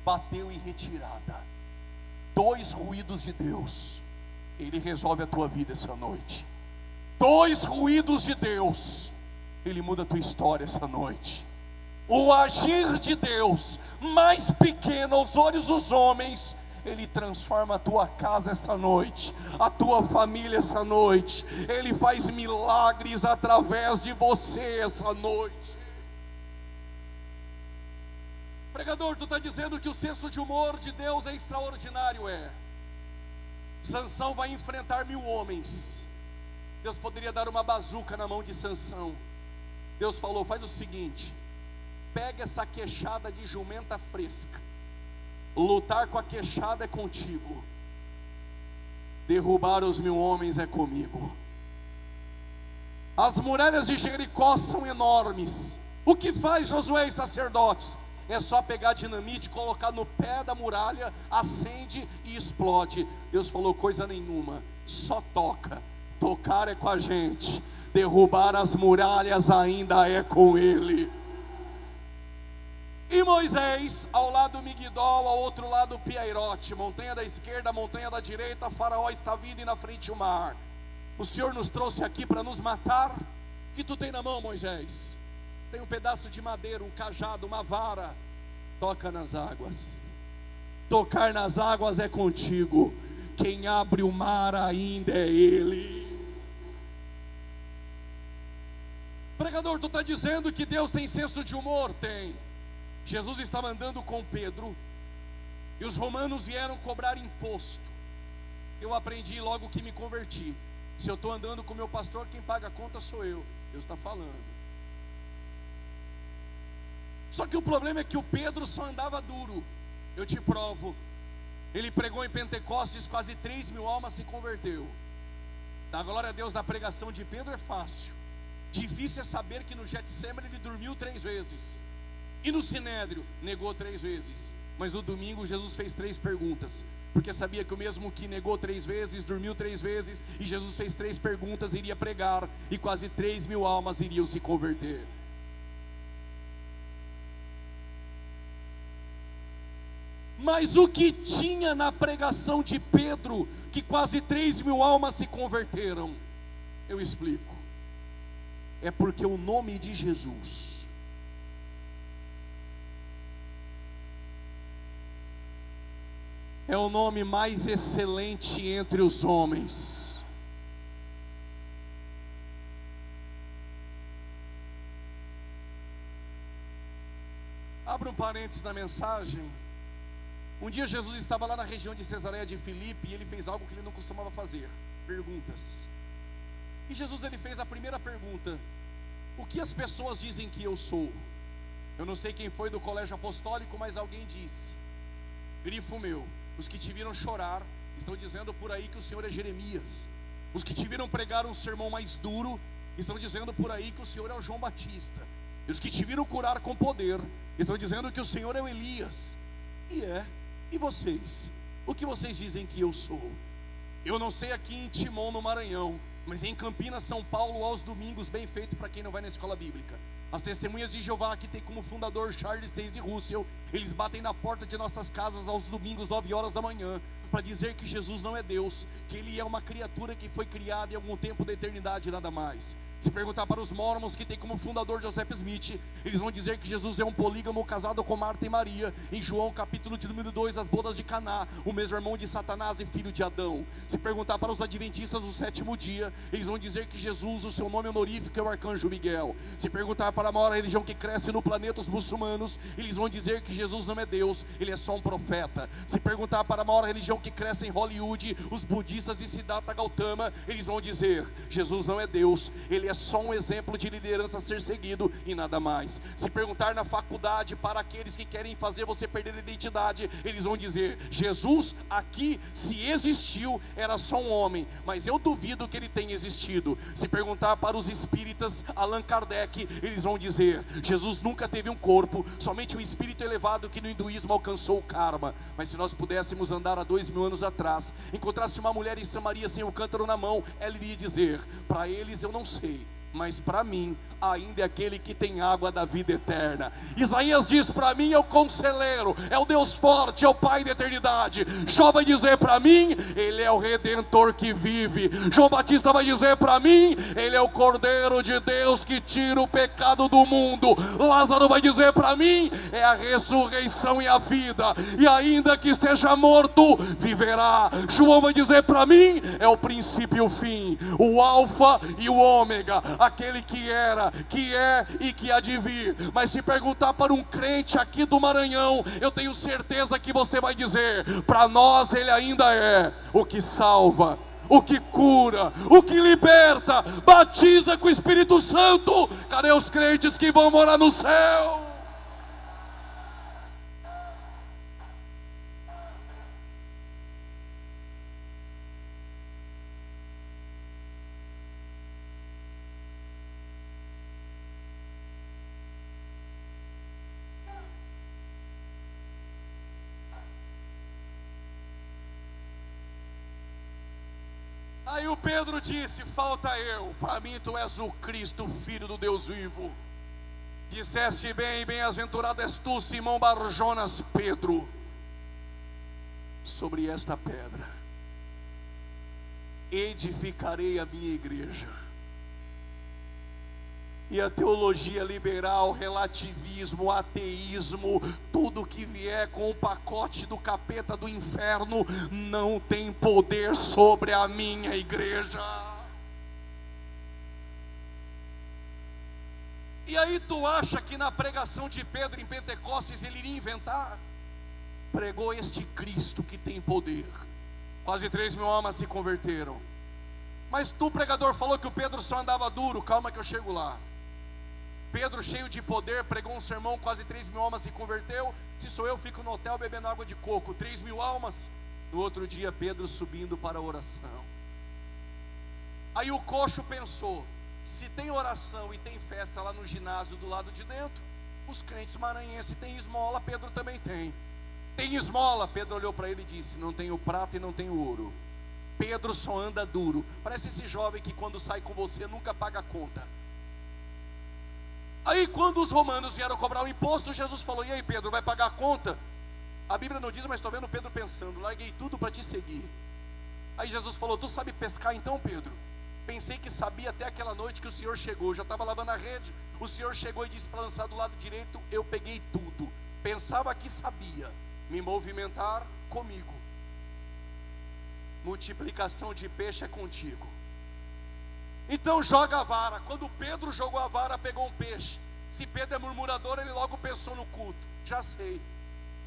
bateu em retirada. 2 ruídos de Deus, Ele resolve a tua vida essa noite. 2 ruídos de Deus, Ele muda a tua história essa noite. O agir de Deus, mais pequeno aos olhos dos homens, Ele transforma a tua casa essa noite, a tua família essa noite. Ele faz milagres através de você essa noite. Pregador, tu está dizendo que o senso de humor de Deus é extraordinário, Sansão vai enfrentar 1000 homens. Deus poderia dar uma bazuca na mão de Sansão. Deus falou: faz o seguinte, pega essa queixada de jumenta fresca, lutar com a queixada é contigo, derrubar os 1000 homens é comigo. As muralhas de Jericó são enormes. O que faz Josué e sacerdotes? É só pegar dinamite, colocar no pé da muralha, acende e explode. Deus falou: coisa nenhuma, só toca. Tocar é com a gente, derrubar as muralhas ainda é com Ele. E Moisés, ao lado Migdol, ao outro lado Piairote, montanha da esquerda, montanha da direita, Faraó está vindo e na frente o mar. O Senhor nos trouxe aqui para nos matar. O que tu tem na mão, Moisés? Tem um pedaço de madeira, um cajado, uma vara. Toca nas águas. tocar nas águas é contigo, quem abre o mar ainda é Ele. Pregador, tu está dizendo que Deus tem senso de humor? Tem. Jesus estava andando com Pedro e os romanos vieram cobrar imposto. Eu aprendi logo que me converti: se eu estou andando com o meu pastor, quem paga a conta sou eu. Deus está falando. Só que o problema é que o Pedro só andava duro. Eu te provo. Ele pregou em Pentecostes, quase 3.000 almas se converteu. Dar glória a Deus na pregação de Pedro é fácil. Difícil é saber que no Getsemane ele dormiu 3 vezes. E no Sinédrio, negou 3 vezes. Mas no domingo Jesus fez 3 perguntas. Porque sabia que o mesmo que negou 3 vezes, dormiu 3 vezes, e Jesus fez 3 perguntas, iria pregar, e quase 3.000 almas iriam se converter. Mas o que tinha na pregação de Pedro, que quase 3.000 almas se converteram? Eu explico. É porque o nome de Jesus é o nome mais excelente entre os homens. Abra um parênteses na mensagem. Um dia Jesus estava lá na região de Cesareia de Filipe e ele fez algo que ele não costumava fazer: perguntas. E Jesus ele fez a primeira pergunta: o que as pessoas dizem que eu sou? Eu não sei quem foi do colégio apostólico, mas alguém disse, grifo meu: os que te viram chorar estão dizendo por aí que o Senhor é Jeremias. Os que te viram pregar um sermão mais duro estão dizendo por aí que o Senhor é o João Batista. E os que te viram curar com poder estão dizendo que o Senhor é o Elias. E vocês? O que vocês dizem que eu sou? Eu não sei aqui em Timon, no Maranhão, mas em Campinas, São Paulo, aos domingos, bem feito para quem não vai na escola bíblica. As testemunhas de Jeová, que tem como fundador Charles Taze Russell, eles batem na porta de nossas casas aos domingos, 9 horas da manhã, para dizer que Jesus não é Deus, que Ele é uma criatura que foi criada em algum tempo da eternidade e nada mais. Se perguntar para os mormons, que tem como fundador Joseph Smith, eles vão dizer que Jesus é um polígamo casado com Marta e Maria. Em João capítulo de número 2, as bodas de Caná, o mesmo irmão de Satanás e filho de Adão. Se perguntar para os adventistas do 7º dia, eles vão dizer que Jesus, o seu nome honorífico é o arcanjo Miguel. Se perguntar para a maior religião que cresce no planeta, os muçulmanos, eles vão dizer que Jesus não é Deus, Ele é só um profeta. Se perguntar para a maior religião que cresce em Hollywood, os budistas e Siddhartha Gautama, eles vão dizer: Jesus não é Deus, Ele é só um exemplo de liderança a ser seguido e nada mais. Se perguntar na faculdade para aqueles que querem fazer você perder a identidade, eles vão dizer: Jesus aqui, se existiu, era só um homem, mas eu duvido que ele tenha existido. Se perguntar para os espíritas, Allan Kardec, eles vão dizer: Jesus nunca teve um corpo, somente um espírito elevado que no hinduísmo alcançou o karma. Mas se nós pudéssemos andar há 2.000 anos atrás, encontrasse uma mulher em Samaria sem o cântaro na mão, ela iria dizer: para eles eu não sei, mas para mim ainda é aquele que tem água da vida eterna. Isaías diz: para mim é o conselheiro, é o Deus forte, é o Pai da eternidade. Jó vai dizer: para mim Ele é o Redentor que vive. João Batista vai dizer: para mim Ele é o Cordeiro de Deus que tira o pecado do mundo. Lázaro vai dizer: para mim é a ressurreição e a vida, e ainda que esteja morto, viverá. João vai dizer: para mim é o princípio e o fim, o alfa e o ômega, aquele que era, que é e que há de vir. Mas se perguntar para um crente aqui do Maranhão, eu tenho certeza que você vai dizer: para nós Ele ainda é o que salva, o que cura, o que liberta, batiza com o Espírito Santo. Cadê os crentes que vão morar no céu? Aí o Pedro disse: falta eu, para mim tu és o Cristo, Filho do Deus vivo. Disseste bem, bem-aventurado és tu, Simão Barjonas Pedro. Sobre esta pedra edificarei a minha igreja, E a teologia liberal, relativismo, ateísmo, tudo que vier com o pacote do capeta do inferno, não tem poder sobre a minha igreja. E aí tu acha que na pregação de Pedro em Pentecostes ele iria inventar? Pregou este Cristo que tem poder. Quase 3.000 almas se converteram. Mas tu, pregador, falou que o Pedro só andava duro. Calma que eu chego lá. Pedro, cheio de poder, pregou um sermão, quase 3.000 almas se converteu. Se sou eu, fico no hotel bebendo água de coco. 3.000 almas. No outro dia, Pedro subindo para a oração. Aí o coxo pensou: se tem oração e tem festa lá no ginásio do lado de dentro, os crentes maranhenses têm esmola, Pedro também tem. Tem esmola? Pedro olhou para ele e disse: não tenho prata e não tenho ouro. Pedro só anda duro. Parece esse jovem que quando sai com você nunca paga a conta. Aí quando os romanos vieram cobrar o imposto, Jesus falou: e aí Pedro, vai pagar a conta? A Bíblia não diz, mas estou vendo Pedro pensando: larguei tudo para te seguir. Aí Jesus falou: tu sabe pescar então, Pedro? Pensei que sabia até aquela noite que o Senhor chegou. Eu já estava lavando a rede. O Senhor chegou e disse para lançar do lado direito. Eu peguei tudo. Pensava que sabia me movimentar comigo. Multiplicação de peixe é contigo. Então joga a vara. Quando Pedro jogou a vara, pegou um peixe. Se Pedro é murmurador, ele logo pensou no culto: já sei,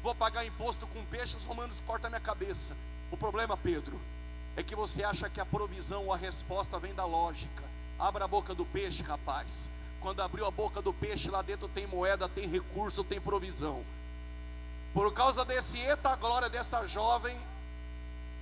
vou pagar imposto com peixe, os romanos cortam a minha cabeça. O problema, Pedro, é que você acha que a provisão ou a resposta vem da lógica. Abra a boca do peixe, rapaz. Quando abriu a boca do peixe, lá dentro tem moeda, tem recurso, tem provisão. Por causa desse eita glória dessa jovem,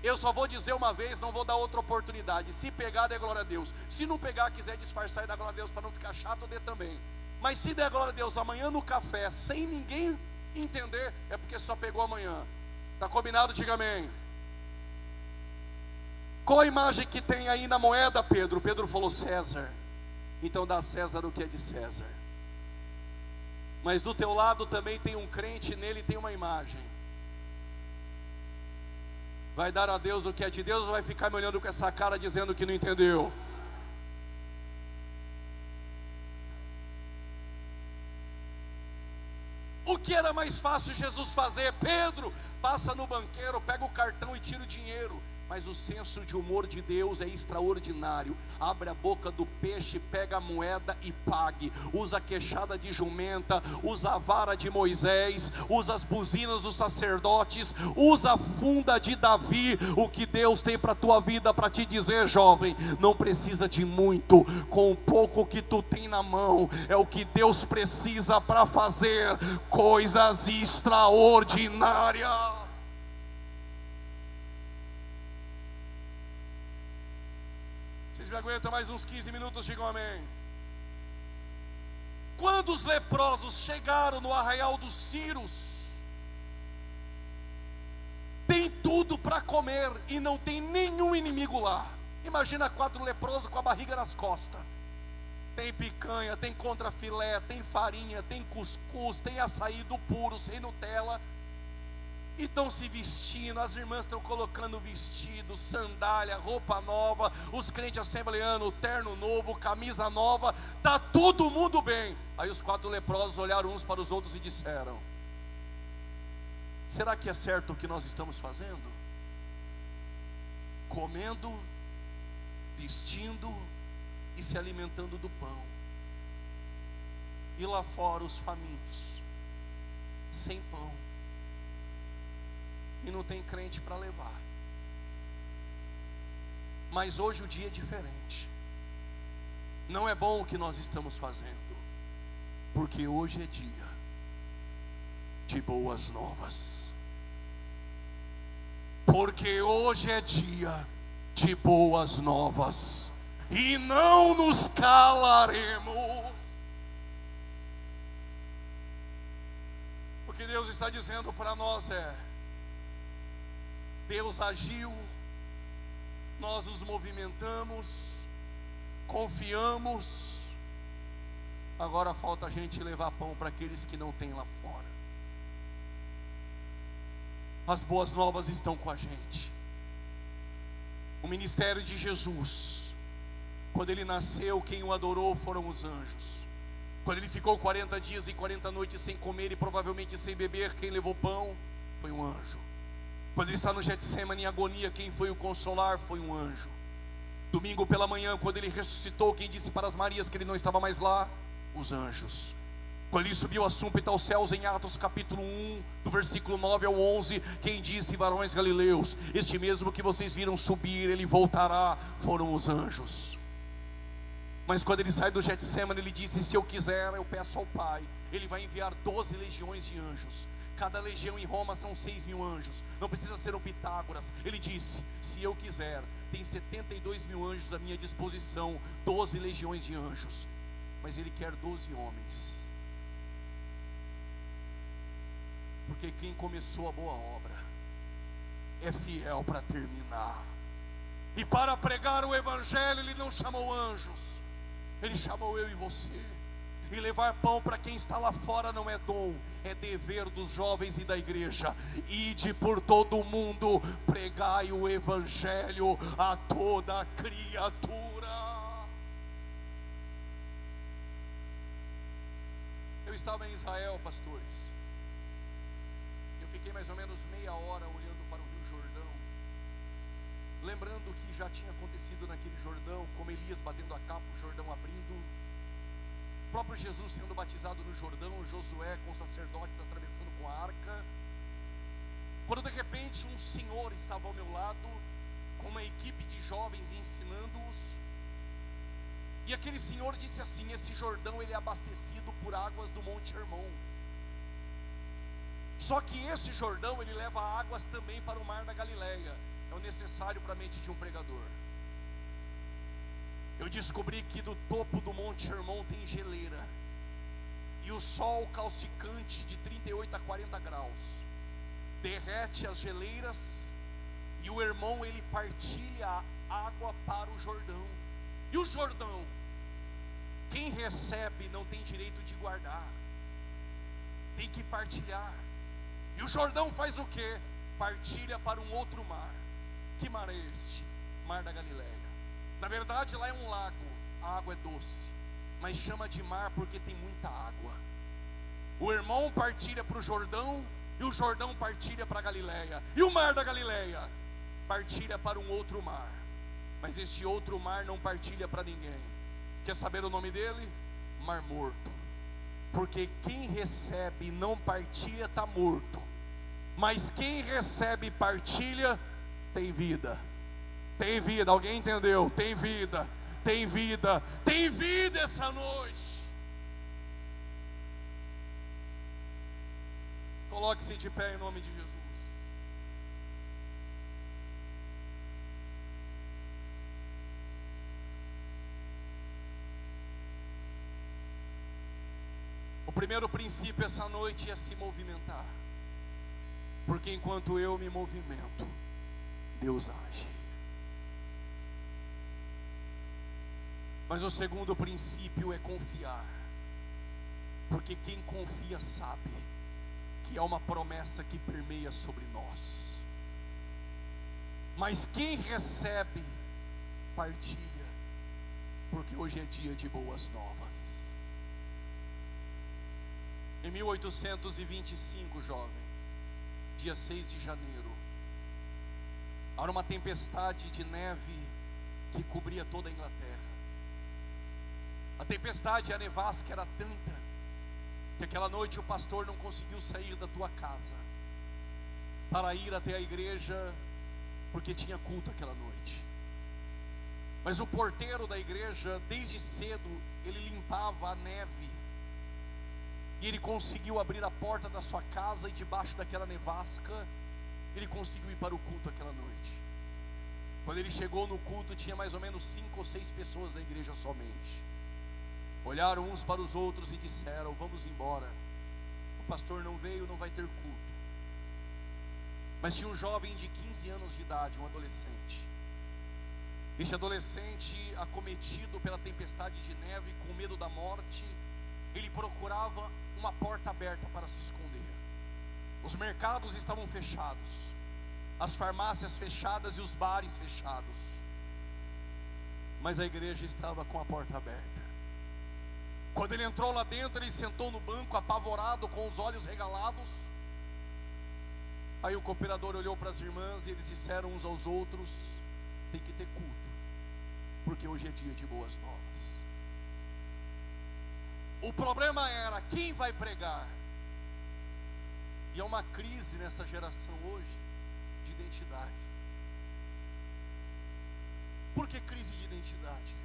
eu só vou dizer uma vez, não vou dar outra oportunidade. Se pegar, dê glória a Deus. Se não pegar, quiser disfarçar e dar glória a Deus para não ficar chato, dê também. Mas se der glória a Deus amanhã no café, sem ninguém entender, é porque só pegou amanhã. Está combinado? Diga amém. Qual a imagem que tem aí na moeda, Pedro? Pedro falou: César. Então dá a César o que é de César. Mas do teu lado também tem um crente, nele tem uma imagem. Vai dar a Deus o que é de Deus ou vai ficar me olhando com essa cara dizendo que não entendeu? O que era mais fácil Jesus fazer? Pedro, passa no banqueiro, pega o cartão e tira o dinheiro. Mas o senso de humor de Deus é extraordinário. Abre a boca do peixe, pega a moeda e pague. Usa a queixada de jumenta, usa a vara de Moisés, usa as buzinas dos sacerdotes, usa a funda de Davi. O que Deus tem para a tua vida para te dizer, jovem: não precisa de muito, com o pouco que tu tem na mão é o que Deus precisa para fazer coisas extraordinárias. Vocês me aguentam mais uns 15 minutos, digam amém. Quando os leprosos chegaram no arraial dos Círios, tem tudo para comer e não tem nenhum inimigo lá. Imagina 4 leprosos com a barriga nas costas. Tem picanha, tem contrafilé, tem farinha, tem cuscuz, tem açaí do puro, sem Nutella. E estão se vestindo, as irmãs estão colocando vestido, sandália, roupa nova, os crentes assembleanos, terno novo, camisa nova, está todo mundo bem. Aí os 4 leprosos olharam uns para os outros e disseram: será que é certo o que nós estamos fazendo? Comendo, vestindo e se alimentando do pão. E lá fora os famintos, sem pão. E não tem crente para levar. Mas hoje o dia é diferente. Não é bom o que nós estamos fazendo, porque hoje é dia de boas novas. Porque hoje é dia de boas novas. E não nos calaremos. O que Deus está dizendo para nós é: Deus agiu, nós nos movimentamos, confiamos, agora falta a gente levar pão para aqueles que não têm lá fora. As boas novas estão com a gente. O ministério de Jesus, quando ele nasceu, quem o adorou foram os anjos. Quando ele ficou 40 dias e 40 noites sem comer e provavelmente sem beber, quem levou pão foi um anjo. Quando ele está no Getsemane em agonia, quem foi o consolar foi um anjo. Domingo pela manhã, quando ele ressuscitou, quem disse para as Marias que ele não estava mais lá? Os anjos. Quando ele subiu a súmpita aos céus em Atos capítulo 1, do versículo 9 ao 11, quem disse, varões galileus, este mesmo que vocês viram subir, ele voltará, foram os anjos. Mas quando ele sai do Getsemane, ele disse, se eu quiser, eu peço ao Pai, ele vai enviar 12 legiões de anjos. Cada legião em Roma são 6.000 anjos, não precisa ser um Pitágoras. Ele disse, se eu quiser, tem 72.000 anjos à minha disposição, 12 legiões de anjos. Mas ele quer 12 homens. Porque quem começou a boa obra é fiel para terminar. E para pregar o evangelho ele não chamou anjos, ele chamou eu e você. E levar pão para quem está lá fora não é dom, é dever dos jovens e da igreja. Ide por todo o mundo, pregai o evangelho a toda criatura. Eu estava em Israel, pastores. Eu fiquei mais ou menos meia hora olhando para o Rio Jordão, lembrando que já tinha acontecido naquele Jordão, como Elias batendo a capa, o Jordão abrindo, o próprio Jesus sendo batizado no Jordão, Josué com os sacerdotes atravessando com a arca, quando de repente um senhor estava ao meu lado, com uma equipe de jovens ensinando-os, e aquele senhor disse assim, esse Jordão ele é abastecido por águas do Monte Hermon, só que esse Jordão ele leva águas também para o Mar da Galileia, é o necessário para a mente de um pregador. Eu descobri que do topo do Monte Hermon tem geleira, e o sol causticante de 38 a 40 graus derrete as geleiras, e o Hermon ele partilha a água para o Jordão. E o Jordão, quem recebe não tem direito de guardar, tem que partilhar. E o Jordão faz o que? Partilha para um outro mar. Que mar é este? Mar da Galileia. Na verdade lá é um lago, a água é doce, mas chama de mar porque tem muita água. O Hermon partilha para o Jordão, e o Jordão partilha para a Galileia, e o Mar da Galileia partilha para um outro mar, mas este outro mar não partilha para ninguém. Quer saber o nome dele? Mar Morto. Porque quem recebe e não partilha está morto, mas quem recebe e partilha tem vida. Tem vida, alguém entendeu? Tem vida, tem vida, tem vida essa noite. Coloque-se de pé em nome de Jesus. O primeiro princípio essa noite é se movimentar, porque enquanto eu me movimento, Deus age. Mas o segundo princípio é confiar, porque quem confia sabe que há uma promessa que permeia sobre nós. Mas quem recebe, partilha, porque hoje é dia de boas novas. Em 1825, jovem, dia 6 de janeiro, era uma tempestade de neve que cobria toda a Inglaterra. A tempestade, a nevasca era tanta que aquela noite o pastor não conseguiu sair da tua casa para ir até a igreja, porque tinha culto aquela noite. Mas o porteiro da igreja, desde cedo, ele limpava a neve, e ele conseguiu abrir a porta da sua casa, e debaixo daquela nevasca ele conseguiu ir para o culto aquela noite. Quando ele chegou no culto, tinha mais ou menos 5 ou 6 pessoas da igreja somente. Olharam uns para os outros e disseram: vamos embora, o pastor não veio, não vai ter culto. Mas tinha um jovem de 15 anos de idade, um adolescente. Este adolescente, acometido pela tempestade de neve, com medo da morte, ele procurava uma porta aberta para se esconder. Os mercados estavam fechados, as farmácias fechadas e os bares fechados, mas a igreja estava com a porta aberta. Quando ele entrou lá dentro, ele sentou no banco apavorado, com os olhos regalados. Aí o cooperador olhou para as irmãs e eles disseram uns aos outros: tem que ter culto, porque hoje é dia de boas novas. O problema era quem vai pregar. E é uma crise nessa geração hoje de identidade. Por que crise de identidade?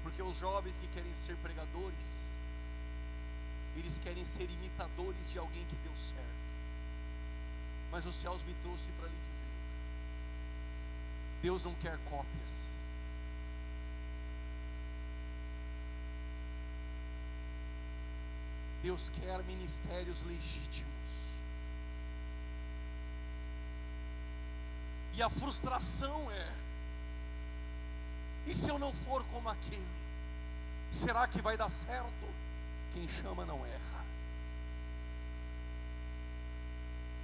Porque os jovens que querem ser pregadores, eles querem ser imitadores de alguém que deu certo. Mas os céus me trouxe para lhe dizer: Deus não quer cópias. Deus quer ministérios legítimos. E a frustração é: e se eu não for como aquele, será que vai dar certo? Quem chama não erra.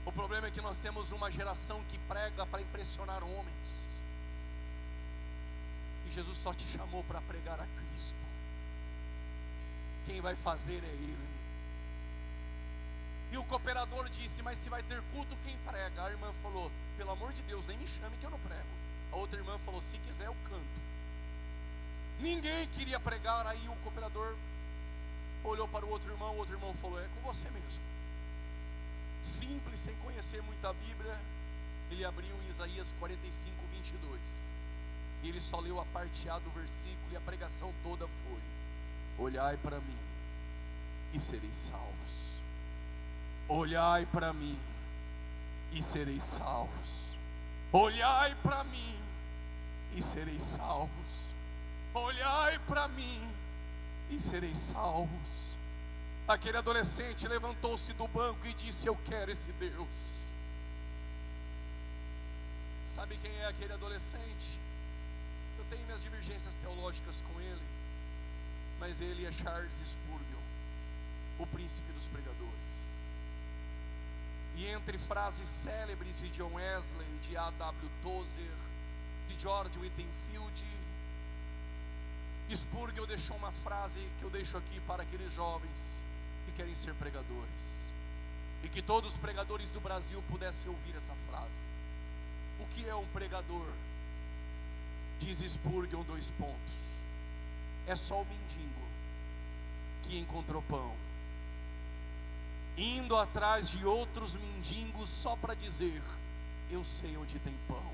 O problema é que nós temos uma geração que prega para impressionar homens, e Jesus só te chamou para pregar a Cristo. Quem vai fazer é Ele. E o cooperador disse: mas se vai ter culto, quem prega? A irmã falou: pelo amor de Deus, nem me chame que eu não prego. A outra irmã falou: se quiser eu canto. Ninguém queria pregar. Aí o cooperador olhou para o outro irmão falou: é com você mesmo. Simples, sem conhecer muito a Bíblia, ele abriu Isaías 45, 22. E ele só leu a parte A do versículo, e a pregação toda foi: olhai para mim e sereis salvos. Olhai para mim e sereis salvos. Olhai para mim e sereis salvos. Olhai para mim e sereis salvos. Aquele adolescente levantou-se do banco e disse: eu quero esse Deus. Sabe quem é aquele adolescente? Eu tenho minhas divergências teológicas com ele, mas ele é Charles Spurgeon, o príncipe dos pregadores. E entre frases célebres de John Wesley, de A.W. Tozer, de George Whitefield, Spurgeon deixou uma frase que eu deixo aqui para aqueles jovens que querem ser pregadores, e que todos os pregadores do Brasil pudessem ouvir essa frase. O que é um pregador? Diz Spurgeon, : é só o mendigo que encontrou pão, indo atrás de outros mendigos só para dizer: eu sei onde tem pão.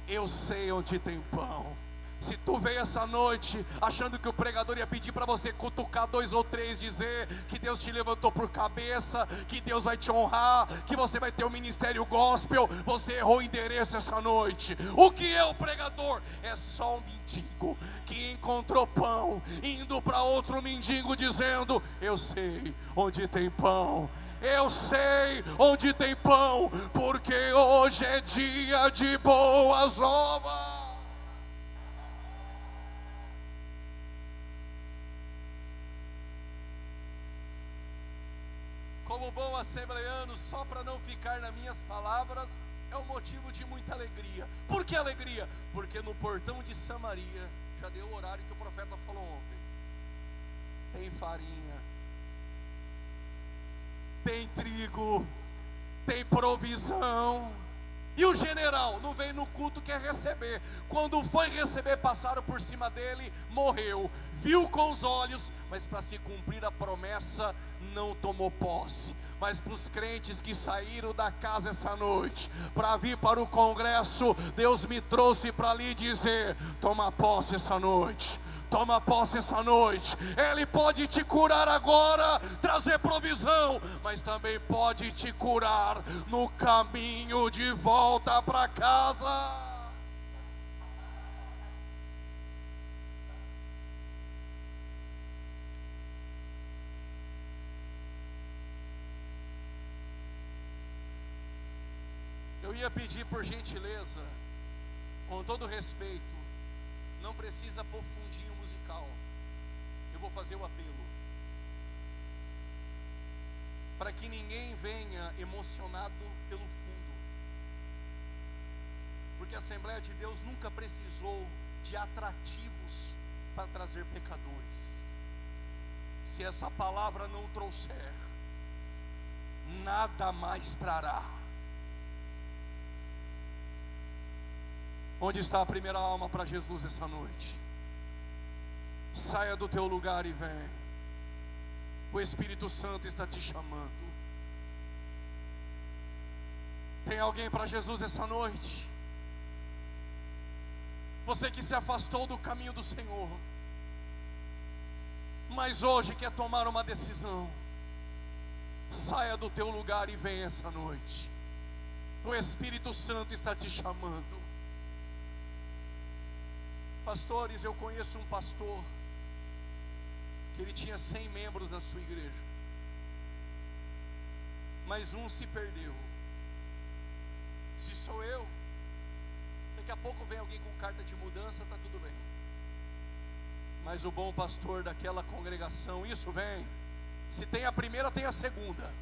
Eu sei onde tem pão. Se tu veio essa noite achando que o pregador ia pedir para você cutucar 2 ou 3, dizer que Deus te levantou por cabeça, que Deus vai te honrar, que você vai ter um ministério gospel, você errou o endereço essa noite. O que é o pregador? É só um mendigo que encontrou pão, indo para outro mendigo dizendo: eu sei onde tem pão. Eu sei onde tem pão, porque hoje é dia de boas novas. Como bom assembleano, só para não ficar nas minhas palavras, é um motivo de muita alegria. Por que alegria? Porque no portão de Samaria, já deu o horário que o profeta falou ontem, tem farinha, tem trigo, tem provisão. E o general não veio no culto, quer receber. Quando foi receber, passaram por cima dele, morreu. Viu com os olhos, mas para se cumprir a promessa, não tomou posse. Mas para os crentes que saíram da casa essa noite, para vir para o congresso, Deus me trouxe para lhe dizer: toma posse essa noite. Toma posse essa noite. Ele pode te curar agora, trazer provisão, mas também pode te curar no caminho de volta para casa. Eu ia pedir por gentileza, com todo respeito, não precisa pôr fundinho musical. Eu vou fazer o apelo, para que ninguém venha emocionado pelo fundo, porque a Assembleia de Deus nunca precisou de atrativos para trazer pecadores. Se essa palavra não trouxer, nada mais trará. Onde está a primeira alma para Jesus essa noite? Saia do teu lugar e vem. O Espírito Santo está te chamando. Tem alguém para Jesus essa noite? Você que se afastou do caminho do Senhor, mas hoje quer tomar uma decisão. Saia do teu lugar e vem essa noite. O Espírito Santo está te chamando. Pastores, eu conheço um pastor que ele tinha 100 membros na sua igreja, mas um se perdeu. Se sou eu, daqui a pouco vem alguém com carta de mudança, está tudo bem. Mas o bom pastor daquela congregação, isso vem. Se tem a primeira, tem a segunda.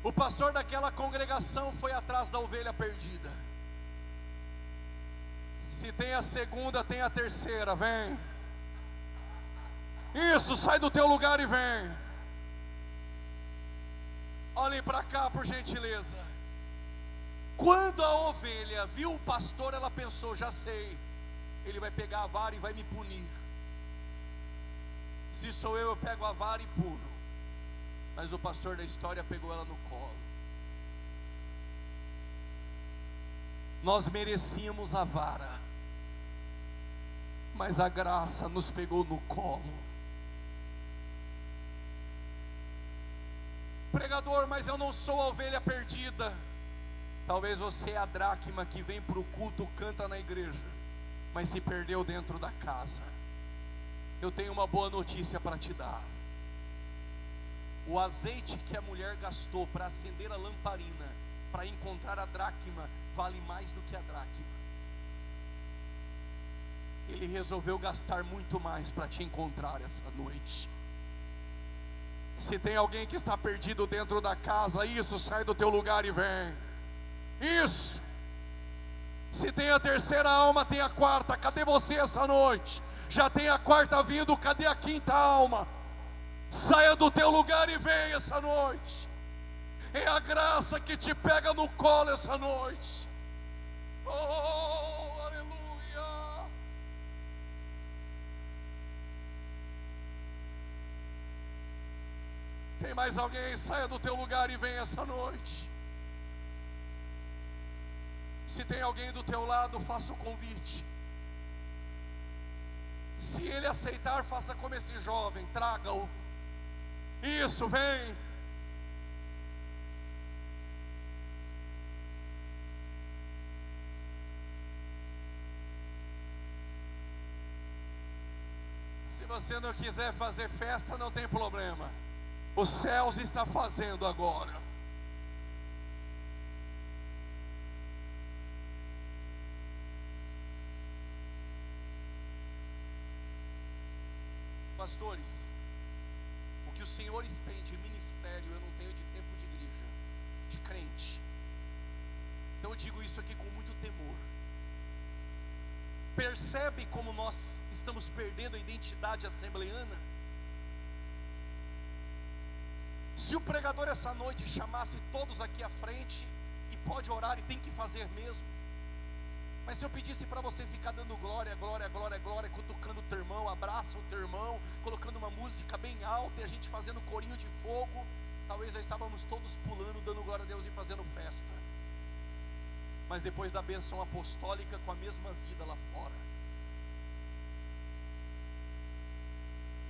O pastor daquela congregação foi atrás da ovelha perdida. Se tem a segunda, tem a terceira, vem. Isso, sai do teu lugar e vem. Olhem para cá, por gentileza. Quando a ovelha viu o pastor, ela pensou: já sei, ele vai pegar a vara e vai me punir. Se sou eu pego a vara e puno. Mas o pastor da história pegou ela no colo. Nós merecíamos a vara, mas a graça nos pegou no colo. Pregador, mas eu não sou a ovelha perdida. Talvez você é a dracma que vem para o culto, canta na igreja, mas se perdeu dentro da casa. Eu tenho uma boa notícia para te dar. O azeite que a mulher gastou para acender a lamparina, para encontrar a dracma, vale mais do que a dracma. Ele resolveu gastar muito mais para te encontrar essa noite. Se tem alguém que está perdido dentro da casa, isso, sai do teu lugar e vem. Isso. Se tem a terceira alma, tem a quarta. Cadê você essa noite? Já tem a quarta vindo, cadê a quinta alma? Saia do teu lugar e vem essa noite. É a graça que te pega no colo essa noite. Oh, aleluia. Tem mais alguém? Saia do teu lugar e vem essa noite. Se tem alguém do teu lado, faça o convite. Se ele aceitar, faça como esse jovem, traga-o. Isso, vem. Se você não quiser fazer festa, não tem problema. Os céus está fazendo agora. Pastores, o que os senhores têm de ministério, eu não tenho de tempo de igreja, de crente. Então eu digo isso aqui com muito temor. Percebe como nós estamos perdendo a identidade assembleana? Se o pregador essa noite chamasse todos aqui à frente, e pode orar e tem que fazer mesmo, mas se eu pedisse para você ficar dando glória, glória, glória, glória, cutucando o teu irmão, abraça o teu irmão, colocando uma música bem alta e a gente fazendo corinho de fogo, talvez já estávamos todos pulando, dando glória a Deus e fazendo festa. Mas depois da bênção apostólica, com a mesma vida lá fora.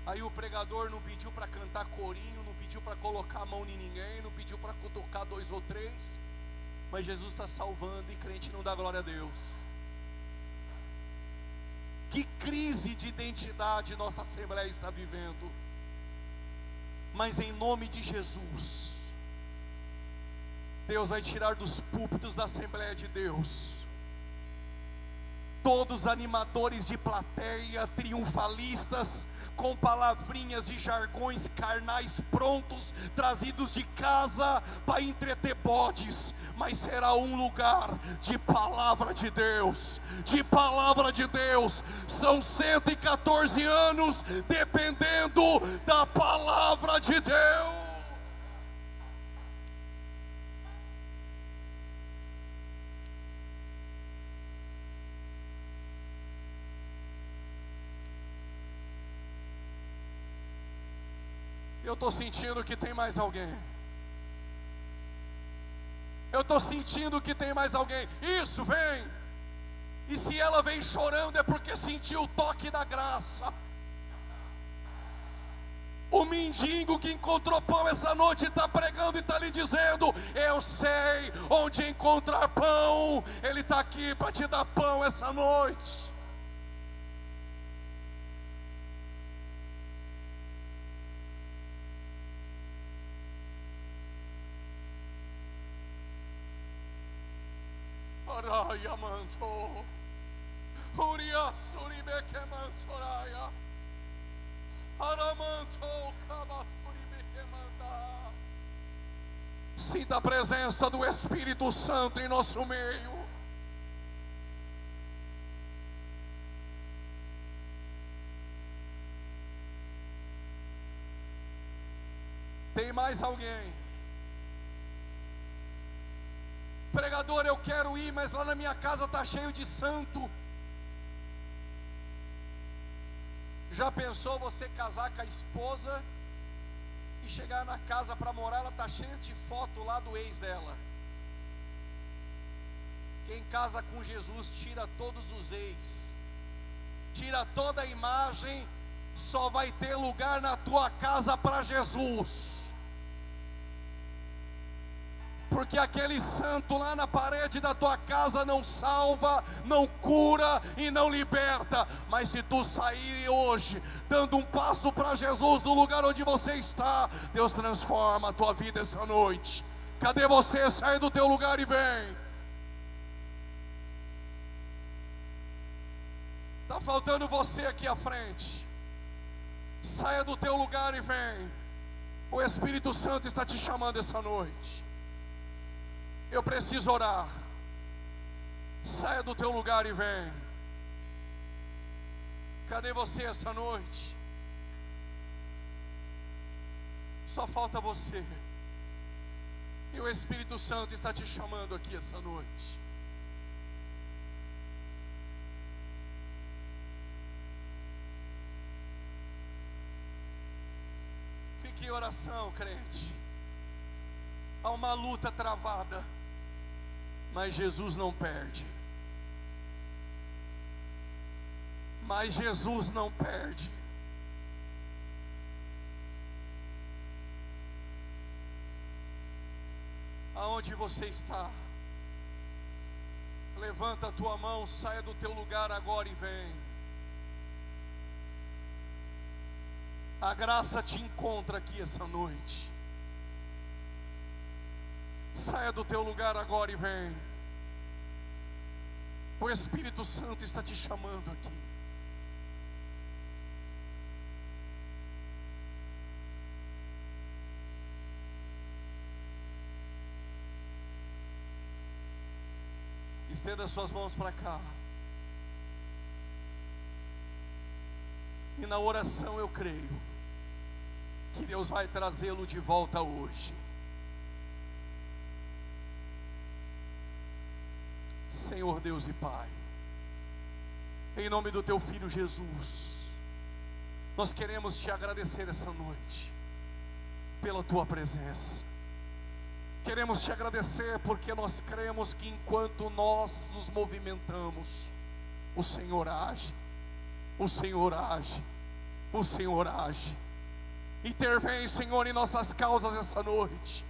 Aí o pregador não pediu para cantar corinho, não pediu para colocar a mão em ninguém, não pediu para cutucar 2 ou 3, mas Jesus está salvando e crente não dá glória a Deus. Que crise de identidade nossa Assembleia está vivendo. Mas em nome de Jesus, Deus vai tirar dos púlpitos da Assembleia de Deus todos animadores de plateia, triunfalistas, com palavrinhas e jargões carnais prontos, trazidos de casa para entreter bodes, mas será um lugar de palavra de Deus, de palavra de Deus. São 114 anos dependendo da palavra de Deus. Eu estou sentindo que tem mais alguém. Eu estou sentindo que tem mais alguém. Isso, vem. E se ela vem chorando é porque sentiu o toque da graça. O mendigo que encontrou pão essa noite está pregando e está lhe dizendo: eu sei onde encontrar pão. Ele está aqui para te dar pão essa noite. Araya manto, Uria suribeke mantoraya, Aramanto kabasuribeke manda. Sinta a presença do Espírito Santo em nosso meio. Tem mais alguém? Pregador, eu quero ir, mas lá na minha casa está cheio de santo. Já pensou você casar com a esposa e chegar na casa para morar, ela está cheia de foto lá do ex dela? Quem casa com Jesus tira todos os ex, tira toda a imagem, só vai ter lugar na tua casa para Jesus. Porque aquele santo lá na parede da tua casa não salva, não cura e não liberta. Mas se tu sair hoje, dando um passo para Jesus no lugar onde você está, Deus transforma a tua vida essa noite. Cadê você? Sai do teu lugar e vem. Está faltando você aqui à frente. Saia do teu lugar e vem. O Espírito Santo está te chamando essa noite. Eu preciso orar. Saia do teu lugar e vem. Cadê você essa noite? Só falta você. E o Espírito Santo está te chamando aqui essa noite. Fique em oração, crente. Há uma luta travada, mas Jesus não perde. Mas Jesus não perde. Aonde você está? Levanta a tua mão, saia do teu lugar agora e vem. A graça te encontra aqui essa noite. Saia do teu lugar agora e vem. O Espírito Santo está te chamando aqui. Estenda suas mãos para cá. E na oração eu creio que Deus vai trazê-lo de volta hoje. Senhor Deus e Pai, em nome do Teu Filho Jesus, nós queremos Te agradecer essa noite, pela Tua presença. Queremos Te agradecer porque nós cremos que enquanto nós nos movimentamos, o Senhor age, o Senhor age, o Senhor age. Intervém, Senhor, em nossas causas essa noite.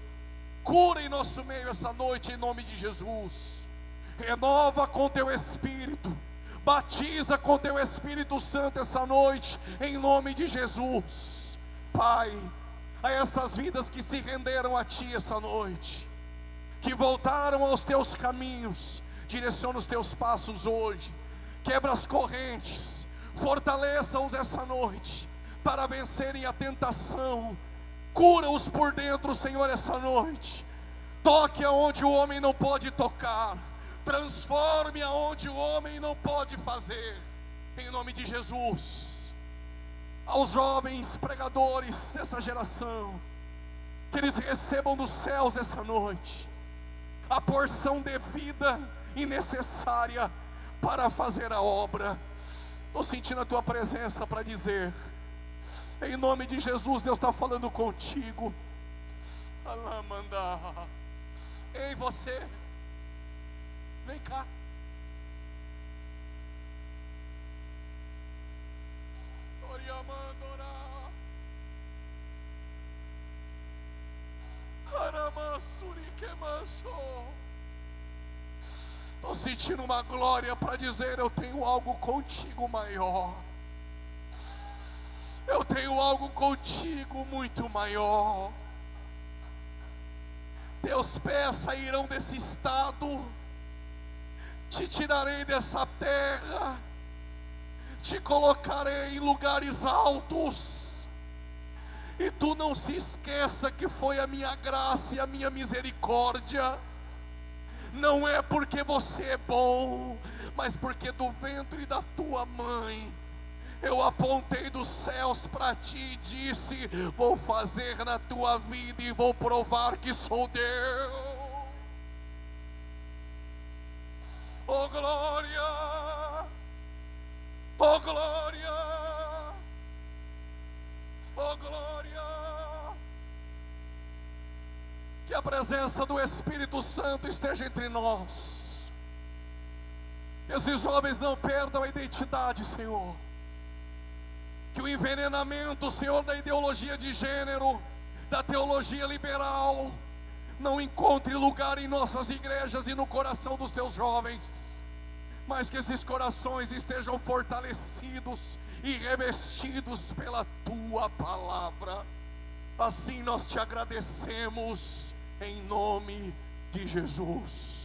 Cura em nosso meio essa noite, em nome de Jesus. Renova com Teu Espírito, batiza com Teu Espírito Santo essa noite, em nome de Jesus. Pai, a estas vidas que se renderam a Ti essa noite, que voltaram aos Teus caminhos, direciona os Teus passos hoje. quebra as correntes, fortaleça-os essa noite, para vencerem a tentação, cura-os por dentro, Senhor, essa noite, toque aonde o homem não pode tocar, transforme aonde o homem não pode fazer, em nome de Jesus. Aos jovens pregadores dessa geração, que eles recebam dos céus essa noite a porção devida e necessária para fazer a obra. Estou sentindo a tua presença para dizer, em nome de Jesus, Deus está falando contigo. Alamanda. Ei, você, vem cá. Estou sentindo uma glória para dizer, eu tenho algo contigo maior. Eu tenho algo contigo muito maior. Teus pés sairão desse estado, te tirarei dessa terra, te colocarei em lugares altos, e tu não se esqueça que foi a minha graça e a minha misericórdia. Não é porque você é bom, mas porque do ventre da tua mãe eu apontei dos céus para ti e disse, vou fazer na tua vida e vou provar que sou Deus. Oh glória, oh glória, oh glória. Que a presença do Espírito Santo esteja entre nós. Esses jovens não perdam a identidade, Senhor. Que o envenenamento, Senhor, da ideologia de gênero, da teologia liberal, não encontre lugar em nossas igrejas e no coração dos teus jovens, mas que esses corações estejam fortalecidos e revestidos pela tua palavra. Assim nós te agradecemos, em nome de Jesus.